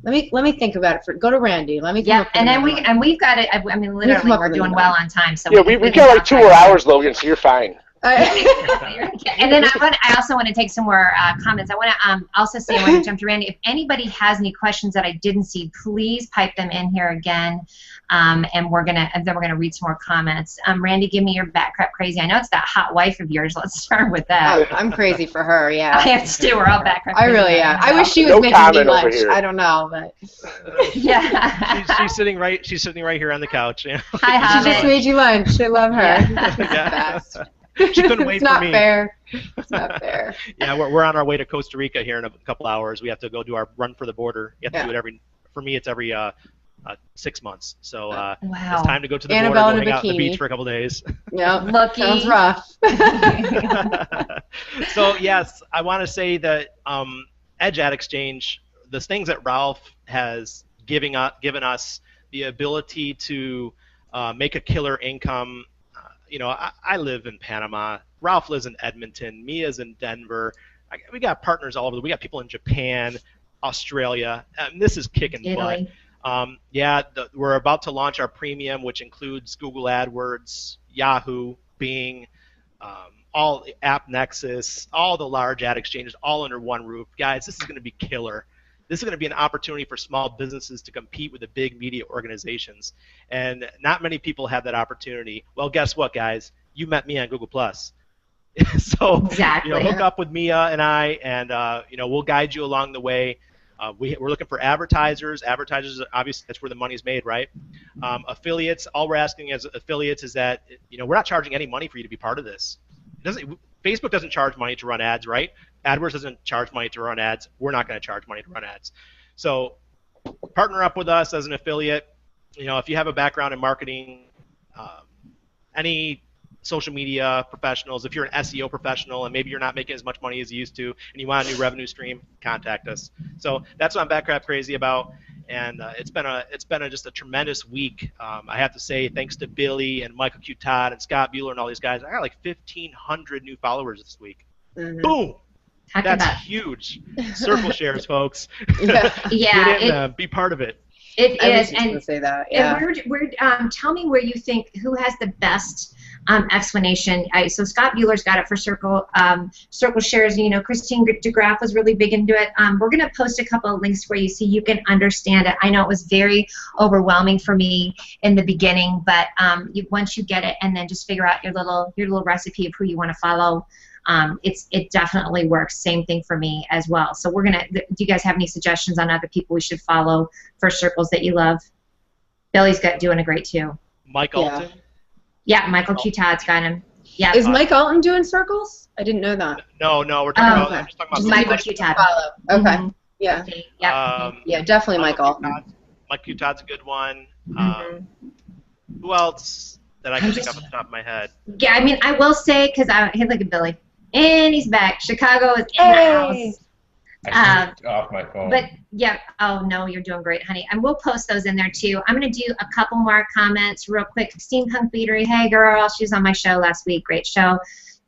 Let me think about it. Go to Randy. Let me. We've got it. I mean, literally, we're doing well on time. So yeah, we got like 2 more hours, Logan. So you're fine. And then I also want to take some more comments. I want to also say, I want to jump to Randy. If anybody has any questions that I didn't see, please pipe them in here again, and then we're gonna read some more comments. Randy, give me your Bat Crap Crazy. I know it's that hot wife of yours. Let's start with that. Oh, I'm crazy for her. Yeah. I have to. We're all Bat Crap Crazy. I really am. I wish she was making me lunch. I don't know, but yeah. She's sitting right here on the couch. Yeah. Hi, she just made you lunch. I love her. Yeah. She couldn't wait for me. It's not fair. Yeah, we're on our way to Costa Rica here in a couple hours. We have to go do our run for the border. You have to do it for me, it's every 6 months. So it's time to go to the border, hang out on the beach for a couple days. Yeah, sounds rough. So yes, I want to say that Edge Ad Exchange, the things that Ralph has given us the ability to make a killer income. I live in Panama. Ralph lives in Edmonton. Mia's in Denver. We got partners all over. We got people in Japan, Australia. And this is kicking Italy. butt. We're about to launch our premium, which includes Google AdWords, Yahoo, Bing, all App Nexus, all the large ad exchanges, all under one roof. Guys, this is going to be killer. this is going to be an opportunity for small businesses to compete with the big media organizations. And not many people have that opportunity. Well, guess what, guys? You met me on Google+. So, exactly. Hook up with Mia and I, and we'll guide you along the way. We're looking for advertisers. Advertisers, obviously, that's where the money's made, right? Affiliates. All we're asking as affiliates is that we're not charging any money for you to be part of this. Facebook doesn't charge money to run ads, right? AdWords doesn't charge money to run ads. We're not going to charge money to run ads. So, partner up with us as an affiliate. If you have a background in marketing, any social media professionals, if you're an SEO professional and maybe you're not making as much money as you used to and you want a new revenue stream, contact us. So that's what I'm backcrap crazy about, and it's been just a tremendous week. I have to say, thanks to Billy and Michael Q. Todd and Scott Bueller and all these guys, I got like 1,500 new followers this week. Mm-hmm. Boom! That's huge. Circle shares, folks. Yeah. Get in them. Be part of it. It I is. was just gonna say that. Yeah. And tell me where you think, who has the best explanation. So Scott Bueller's got it for Circle Shares. Christine DeGraff was really big into it. We're going to post a couple of links where you can understand it. I know it was very overwhelming for me in the beginning, but once you get it and then just figure out your little recipe of who you want to follow, it definitely works. Same thing for me as well. So do you guys have any suggestions on other people we should follow for circles that you love? Billy's doing a great too. Mike Alton. Yeah, Michael Q. Todd's got him. Yeah. Is Mike Alton doing circles? I didn't know that. No, we're talking about. I'm just talking about Michael Q. Todd. Okay. Mm-hmm. Yeah. Okay. Yeah. Yeah, definitely Mike Alton. Mike Q. Todd's a good one. Who else that I can think off the top of my head? Yeah, I mean, I will say, because look at Billy, and he's back. Chicago is in the house. I turned off my phone. But yeah, oh no, you're doing great, honey. And we'll post those in there too. I'm gonna do a couple more comments real quick. Steampunk Beatery, hey girl, she was on my show last week. Great show.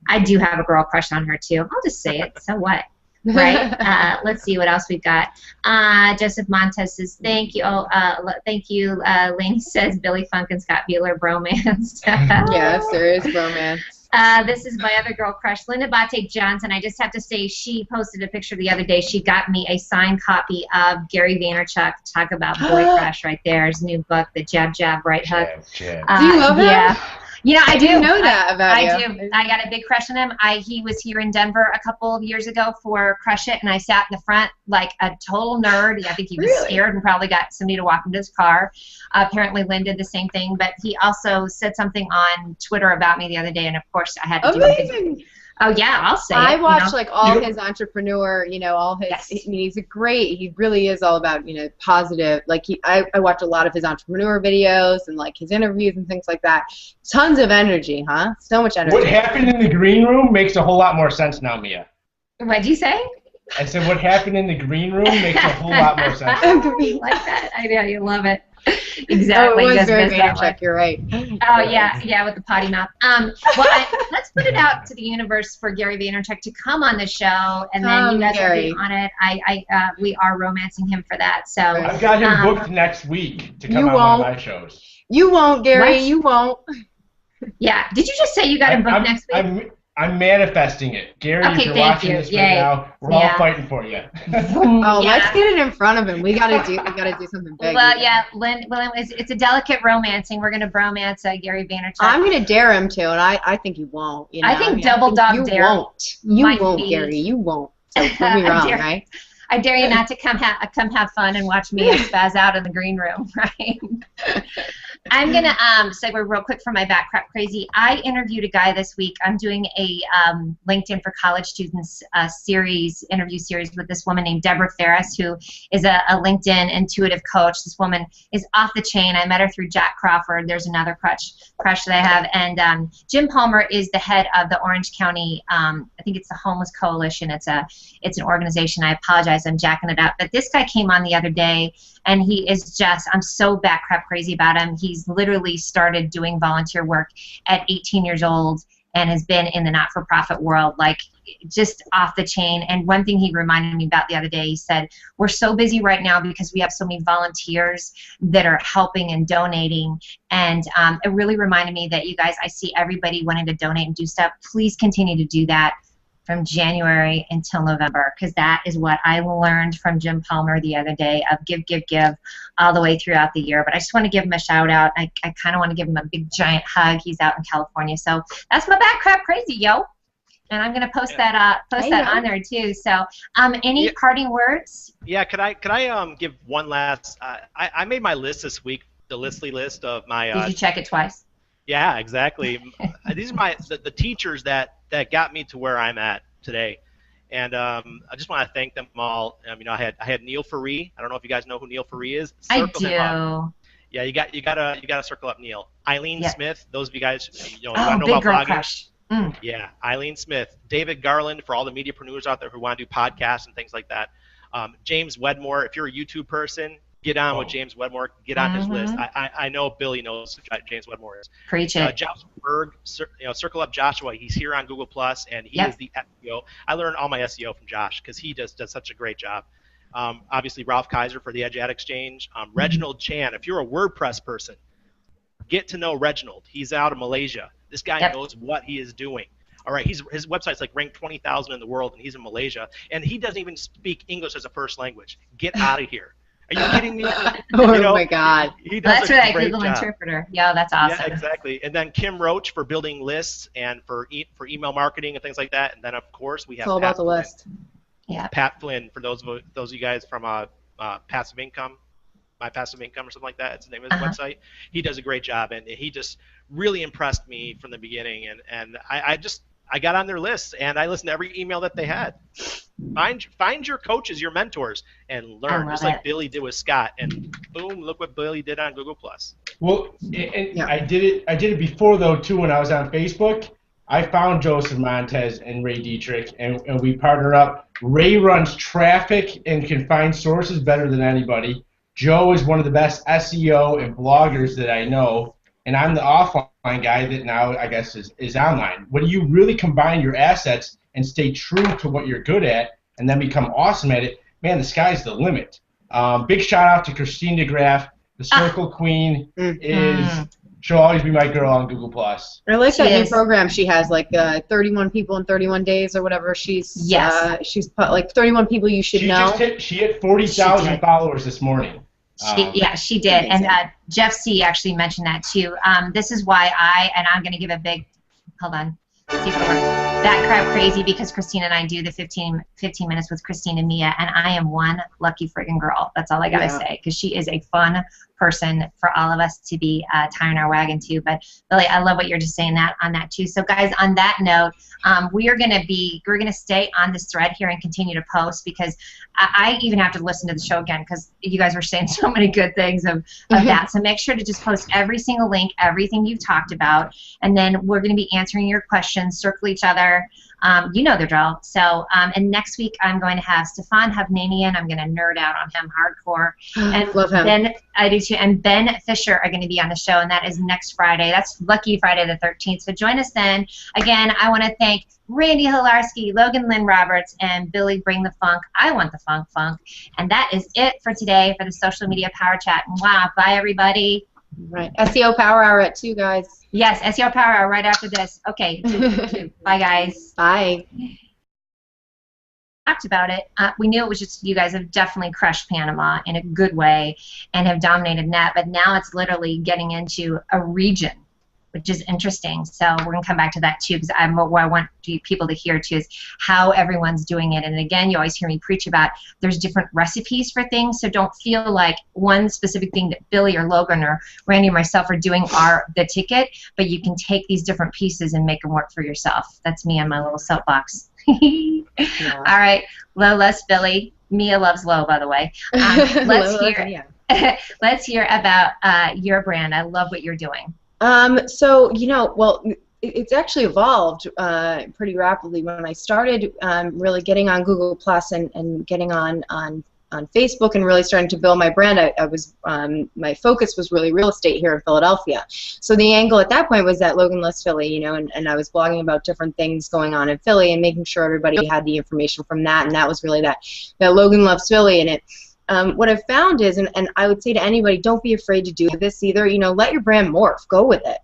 I do have a girl crush on her too. I'll just say it. So what? Right? Let's see what else we've got. Joseph Montez says thank you. Thank you. Lainey says Billy Funk and Scott Bueller bromance. Yes, there is bromance. This is my other girl crush, Linda Bate Johnson. I just have to say, she posted a picture the other day. She got me a signed copy of Gary Vaynerchuk. Talk about boy crush right there. His new book, The Jab Jab Right Hook. Jab. Do you love him? Yeah. I do. Didn't know that about you. I do. I got a big crush on him. He was here in Denver a couple of years ago for Crush It, and I sat in the front like a total nerd. I think he was scared and probably got somebody to walk him to his car. Apparently, Lynn did the same thing, but he also said something on Twitter about me the other day, and of course, I had to do it. Oh yeah, I'll say I it. watch like all his entrepreneur, all his. Yes. He really is all about positive. Like I watch a lot of his entrepreneur videos and like his interviews and things like that. Tons of energy, huh? So much energy. What happened in the green room makes a whole lot more sense now, Mia. What'd you say? I said what happened in the green room makes a whole lot more sense. I like that. I know, you love it. Exactly. Oh, it was very Vaynerchuk, you're right. Oh, yeah, with the potty mouth. Let's put it out to the universe for Gary Vaynerchuk to come on the show, and then you guys will be on it. We are romancing him for that. So I've got him booked next week to come on one of my shows. You won't, Gary. What? You won't. Yeah. Did you just say you got him booked next week? I'm manifesting it. Gary, if you're watching this right now, we're all fighting for you. Let's get it in front of him. We gotta do something big. Well, yeah, Lynn, it's a delicate romancing. We're gonna bromance Gary Vaynerchuk. I'm gonna dare him to, and I think he won't. I think double dog dare. You won't, Gary. You won't. So prove me wrong, right? I dare you not to come have fun and watch me spaz out in the green room, right? I'm going to segue real quick for my back crap crazy. I interviewed a guy this week. I'm doing a LinkedIn for college students interview series with this woman named Deborah Ferris, who is a LinkedIn intuitive coach. This woman is off the chain. I met her through Jack Crawford. There's another crush that I have. And Jim Palmer is the head of the Orange County, I think it's the Homeless Coalition. It's an organization. I apologize, I'm jacking it up. But this guy came on the other day, and he is just, I'm so back crap crazy about him. He's literally started doing volunteer work at 18 years old and has been in the not-for-profit world, like just off the chain. And one thing he reminded me about the other day, he said, we're so busy right now because we have so many volunteers that are helping and donating. And it really reminded me that, you guys, I see everybody wanting to donate and do stuff. Please continue to do that. from January until November, because that is what I learned from Jim Palmer the other day of give, give, give all the way throughout the year. But I just want to give him a shout out. I kind of want to give him a big giant hug. He's out in California. So that's my back crap crazy, yo. And I'm going to post that on there too. So any parting words? Yeah, could I give one last I made my list this week, the Listly list of my Did you check it twice? Yeah, exactly. These are the teachers that got me to where I'm at today, and I just want to thank them all. You know, I had Neil Faree. I don't know if you guys know who Neil Faree is. Circle him up. Yeah, you gotta circle up Neil. Eileen Smith. Those of you guys, know big about girl blogging. Crush. Yeah, Eileen Smith, David Garland for all the mediapreneurs out there who want to do podcasts and things like that. James Wedmore, if you're a YouTube person, get on with James Wedmore. Get on his list. I know Billy knows who James Wedmore is. Preach it. Joshua Berg, circle up Joshua. He's here on Google Plus, and he is the SEO. I learned all my SEO from Josh because he does such a great job. Obviously, Ralph Kaiser for the Edge Ad Exchange. Reginald Chan, if you're a WordPress person, get to know Reginald. He's out of Malaysia. This guy knows what he is doing. All right, his website's like ranked 20,000 in the world, and he's in Malaysia, and he doesn't even speak English as a first language. Get out of here. Are you kidding me? My God. That's for that Google interpreter. Yeah, that's awesome. Yeah, exactly. And then Kim Roach for building lists and for email marketing and things like that. And then, of course, we have it's all about the list. Yeah. Pat Flynn for those of you guys from Passive Income. My Passive Income or something like that. It's the name of his website. He does a great job, and he just really impressed me from the beginning. And I got on their list, and I listened to every email that they had. Find your coaches, your mentors, and learn, just like Billy did with Scott. And boom, look what Billy did on Google Plus. Well, I did it before though too. When I was on Facebook, I found Joseph Montez and Ray Dietrich, and we partnered up. Ray runs traffic and can find sources better than anybody. Joe is one of the best SEO and bloggers that I know, and I'm the offline guy that now I guess is online. When you really combine your assets and stay true to what you're good at and then become awesome at it, man, the sky's the limit. Big shout out to Christine DeGraff, the Circle Queen. She'll always be my girl on Google+. I like that new program she has, like 31 people in 31 days or whatever. She's put like 31 people you should know. She hit 40,000 followers this morning. She did. Amazing. And Jeff C. actually mentioned that too. This is why I'm going to give a big, hold on, see if it works. That crap crazy, because Christine and I do the 15 minutes with Christine and Mia, and I am one lucky friggin' girl. That's all I got to say, because she is a fun person for all of us to be tying our wagon to. But Billy, I love what you're just saying on that too. So guys, on that note, we're gonna stay on this thread here and continue to post, because I even have to listen to the show again because you guys were saying so many good things of that. So make sure to just post every single link, everything you've talked about, and then we're gonna be answering your questions. Circle each other. You know the drill. So, and next week I'm going to have Stefan Hovnanian. I'm going to nerd out on him hardcore. And love him. Then I do too. And Ben Fisher are going to be on the show, and that is next Friday. That's Lucky Friday the 13th. So join us then. Again, I want to thank Randy Hilarski, Logan Lynn Roberts, and Billy Bring the Funk. I want the funk. And that is it for today for the Social Media Power Chat. Mwah. Bye, everybody. Right. SEO Power Hour at 2, guys. Yes, SEO Power Hour right after this. Okay. Bye, guys. Bye. Talked about it. We knew it was just you guys have definitely crushed Panama in a good way and have dominated net, but now it's literally getting into a region, which is interesting. So we're going to come back to that too, because what I want people to hear too is how everyone's doing it. And again, you always hear me preach about there's different recipes for things, so don't feel like one specific thing that Billy or Logan or Randy or myself are doing are the ticket, but you can take these different pieces and make them work for yourself. That's me on my little soapbox. Yeah. All right, Lo loves Billy. Mia loves Lo, by the way. Let's hear about your brand. I love what you're doing. So, well, it's actually evolved pretty rapidly. When I started really getting on Google Plus and getting on Facebook and really starting to build my brand, I was my focus was really real estate here in Philadelphia. So the angle at that point was that Logan Loves Philly, and I was blogging about different things going on in Philly and making sure everybody had the information from that, and that was really that Logan Loves Philly, and it what I've found is, and I would say to anybody, don't be afraid to do this either. You know, let your brand morph. Go with it.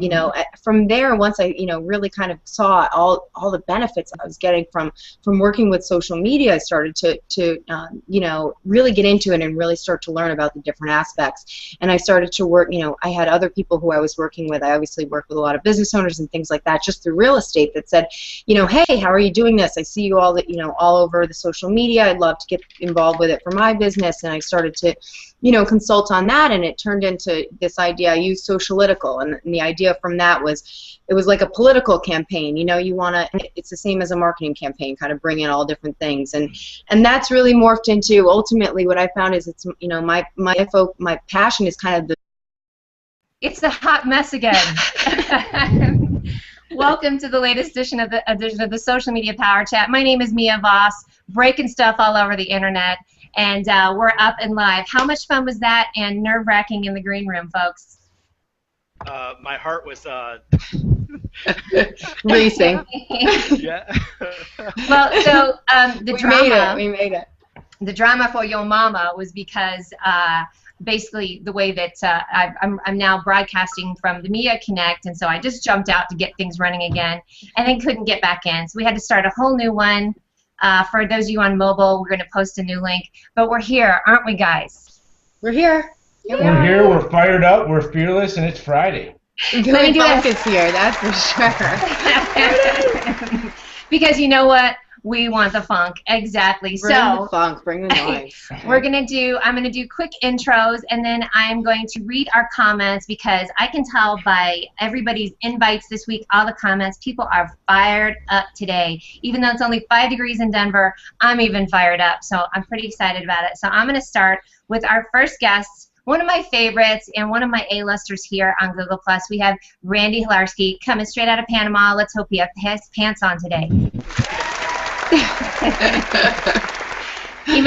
You know, from there, once I, really kind of saw all the benefits I was getting from working with social media, I started to really get into it and really start to learn about the different aspects. And I started to work. I had other people who I was working with. I obviously worked with a lot of business owners and things like that, just through real estate, that said, hey, how are you doing this? I see you all all over the social media. I'd love to get involved with it for my business. And I started to consult on that, and it turned into this idea. I used Socialytical, and the idea from that was, it was like a political campaign. It's the same as a marketing campaign, kind of bring in all different things, and that's really morphed into, ultimately, what I found is, it's my passion is kind of it's a hot mess again. Welcome to the latest edition of the Social Media Power Chat. My name is Mia Voss, breaking stuff all over the internet, and we're up and live. How much fun was that, and nerve-wracking in the green room, folks? My heart was racing. Yeah. Well, so we made it. The drama for your mama was because basically the way that I'm now broadcasting from the Mia Connect, and so I just jumped out to get things running again, and then couldn't get back in. So we had to start a whole new one. For those of you on mobile, we're going to post a new link. But we're here, aren't we, guys? We're here. We're here. We're fired up. We're fearless, and it's Friday. Billy Funk is here. That's for sure. Because you know what? We want the funk. Exactly. Bring the funk. Bring the noise. I'm going to do quick intros, and then I'm going to read our comments, because I can tell by everybody's invites this week, all the comments, people are fired up today. Even though it's only 5 degrees in Denver, I'm even fired up. So I'm pretty excited about it. So I'm going to start with our first guest, one of my favorites and one of my A-listers here on Google+. We have Randy Hilarski coming straight out of Panama. Let's hope he has pants on today. He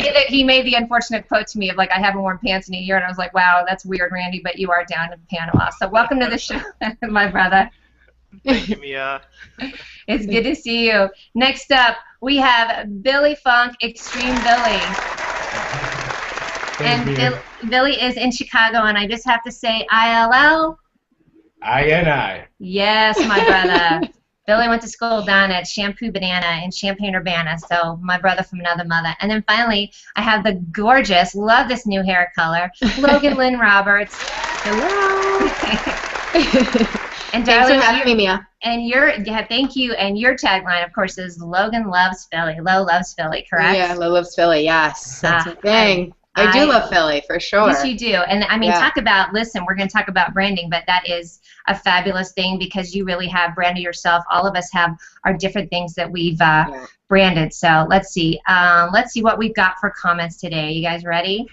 made the unfortunate quote to me of, like, I haven't worn pants in a year, and I was like, wow, that's weird, Randy, but you are down in Panama. So welcome to the show, my brother. Thank you, Mia. It's good to see you. Next up, we have Billy Funk, Extreme Billy. And Billy is in Chicago, and I just have to say, ILL. I. Yes, my brother. Billy went to school down at Shampoo Banana in Champaign-Urbana, so my brother from another mother. And then finally, I have the gorgeous, love this new hair color, Logan Lynn Roberts. Hello. And thanks for having me, Mia. And thank you. And your tagline, of course, is Logan loves Philly. Lo loves Philly, correct? Yeah, Lo loves Philly. Yes, that's a thing. I do love Philly, for sure. Yes, you do. And I mean, listen, we're going to talk about branding, but that is a fabulous thing, because you really have branded yourself. All of us have our different things that we've branded. So let's see. Let's see what we've got for comments today. You guys ready?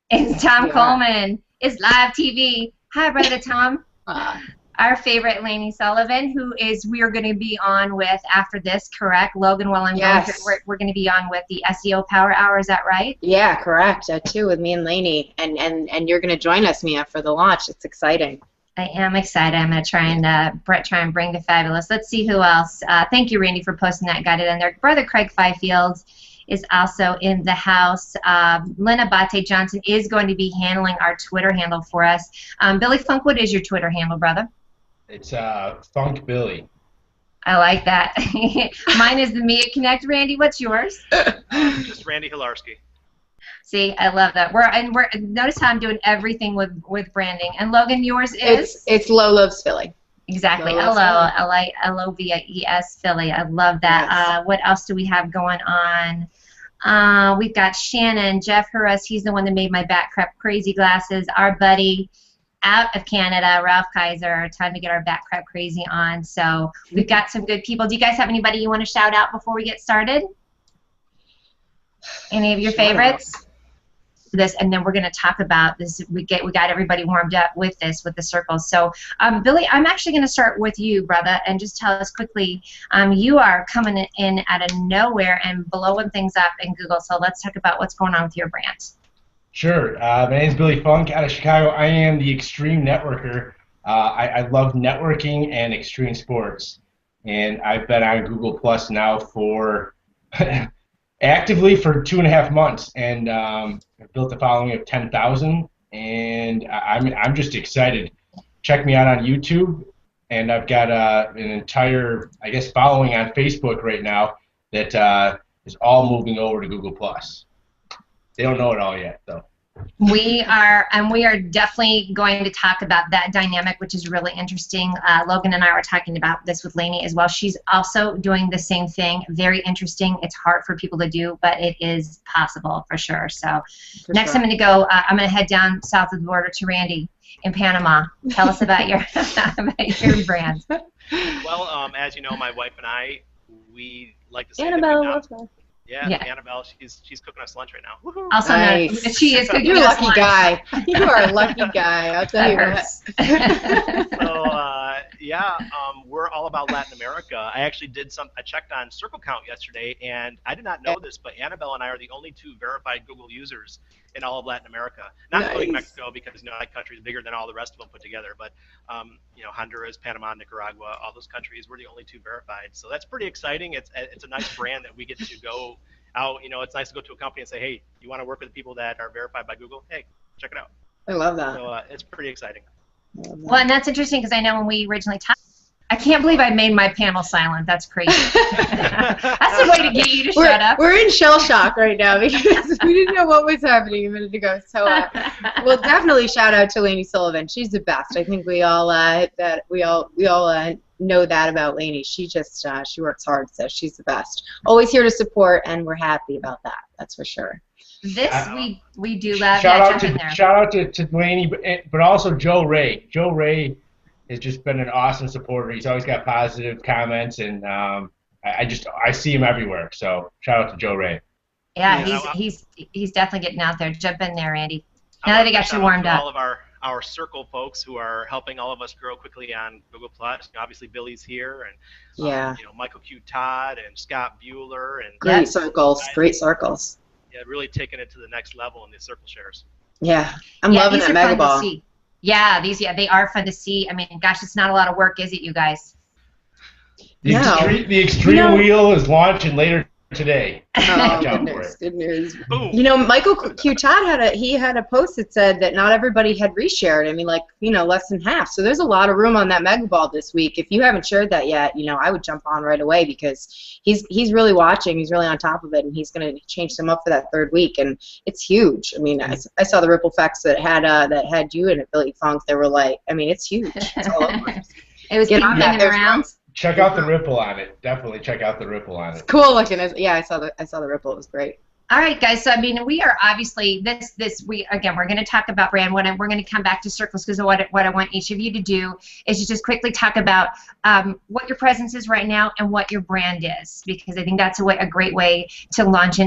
It's Tom Coleman. It's live TV. Hi, brother Tom. Our favorite Lainey Sullivan, we are going to be on with after this, correct? Logan, while I'm going through, we're going to be on with the SEO Power Hour, is that right? Yeah, correct. Too, with me and Lainey, and you're going to join us, Mia, for the launch. It's exciting. I am excited. I'm going to try and bring the fabulous. Let's see who else. Thank you, Randy, for posting that. Got it in there. Brother Craig Fifield is also in the house. Lena Bate Johnson is going to be handling our Twitter handle for us. Billy Funk, what is your Twitter handle, brother? It's Funk Billy. I like that. Mine is the Mia Connect. Randy, what's yours? Just Randy Hilarski. See, I love that. Notice how I'm doing everything with branding. And Logan, yours is? It's Lo loves Philly. Exactly. L-O-V-E-S Philly. I love that. Yes. What else do we have going on? We've got Shannon, Jeff Hurras. He's the one that made my back crap crazy glasses. Our buddy out of Canada, Ralph Kaiser. Time to get our back crap crazy on. So we've got some good people. Do you guys have anybody you want to shout out before we get started? Any of your favorites? And then we're going to talk about this. We got everybody warmed up with the circles. So, Billy, I'm actually going to start with you, brother, and just tell us quickly. You are coming in out of nowhere and blowing things up in Google. So let's talk about what's going on with your brand. Sure. My name's Billy Funk out of Chicago. I am the extreme networker. I love networking and extreme sports, and I've been on Google Plus now for Actively for 2.5 months, and I've built a following of 10,000, and I'm just excited. Check me out on YouTube, and I've got an entire, I guess, following on Facebook right now that is all moving over to Google+. They don't know it all yet, though. We are definitely going to talk about that dynamic, which is really interesting. Logan and I were talking about this with Lainey as well. She's also doing the same thing. Very interesting. It's hard for people to do, but it is possible for sure. So next I'm going to go, I'm going to head down south of the border to Randy in Panama. Tell us about your brand. Well, as you know, my wife and I, we like to say Annabelle loves that. Yeah, Annabelle, she's cooking us lunch right now. Woo-hoo. Also, nice. She is cooking You're a lucky lunch. guy. You are a lucky guy. I'll tell you what. So, we're all about Latin America. I actually I checked on circle count yesterday, and I did not know this, but Annabelle and I are the only 2 verified Google users in all of Latin America. Not including Mexico, because that country is bigger than all the rest of them put together. But Honduras, Panama, Nicaragua, all those countries, we're the only 2 verified. So that's pretty exciting. It's a nice brand that we get to go out. It's nice to go to a company and say, hey, you want to work with people that are verified by Google? Hey, check it out. I love that. So it's pretty exciting. Well, and that's interesting because I know when we originally talked, I can't believe I made my panel silent. That's crazy. That's a way to get you to shut up. We're in shell shock right now because we didn't know what was happening a minute ago. So we'll definitely shout out to Lainey Sullivan. She's the best. I think we all know that about Lainey. She just she works hard, so she's the best. Always here to support, and we're happy about that. That's for sure. This we do love. Shout out to Lainey, but also Joe Ray. Joe Ray has just been an awesome supporter. He's always got positive comments, and I see him everywhere. So shout out to Joe Ray. Yeah, he's definitely getting out there. Jump in there, Andy. Now that he got you warmed up. All of our circle folks who are helping all of us grow quickly on Google+. Obviously, Billy's here, and Michael Q. Todd and Scott Bueller, and great circles. Yeah, really taking it to the next level in the circle shares. Yeah, I'm loving that mega ball. Yeah, they are fun to see. I mean, gosh, it's not a lot of work, is it, you guys? The Extreme Wheel is launching later today. Oh, good news. Boom. Michael Q. Todd had a post that said that not everybody had reshared. I mean, less than half. So there's a lot of room on that mega ball this week. If you haven't shared that yet, I would jump on right away because he's really watching. He's really on top of it, and he's going to change them up for that 3rd week, and it's huge. I mean, I saw the ripple effects that had you in it, Billy Funk. They were it's huge. It's all over. It was getting around. Check out the ripple on it. Definitely check out the ripple on it. It's cool looking. Yeah, I saw the ripple. It was great. All right, guys. So I mean, we are obviously we're going to talk about brand. We're going to come back to circles because what I want each of you to do is to just quickly talk about what your presence is right now and what your brand is, because I think that's a great way to launch into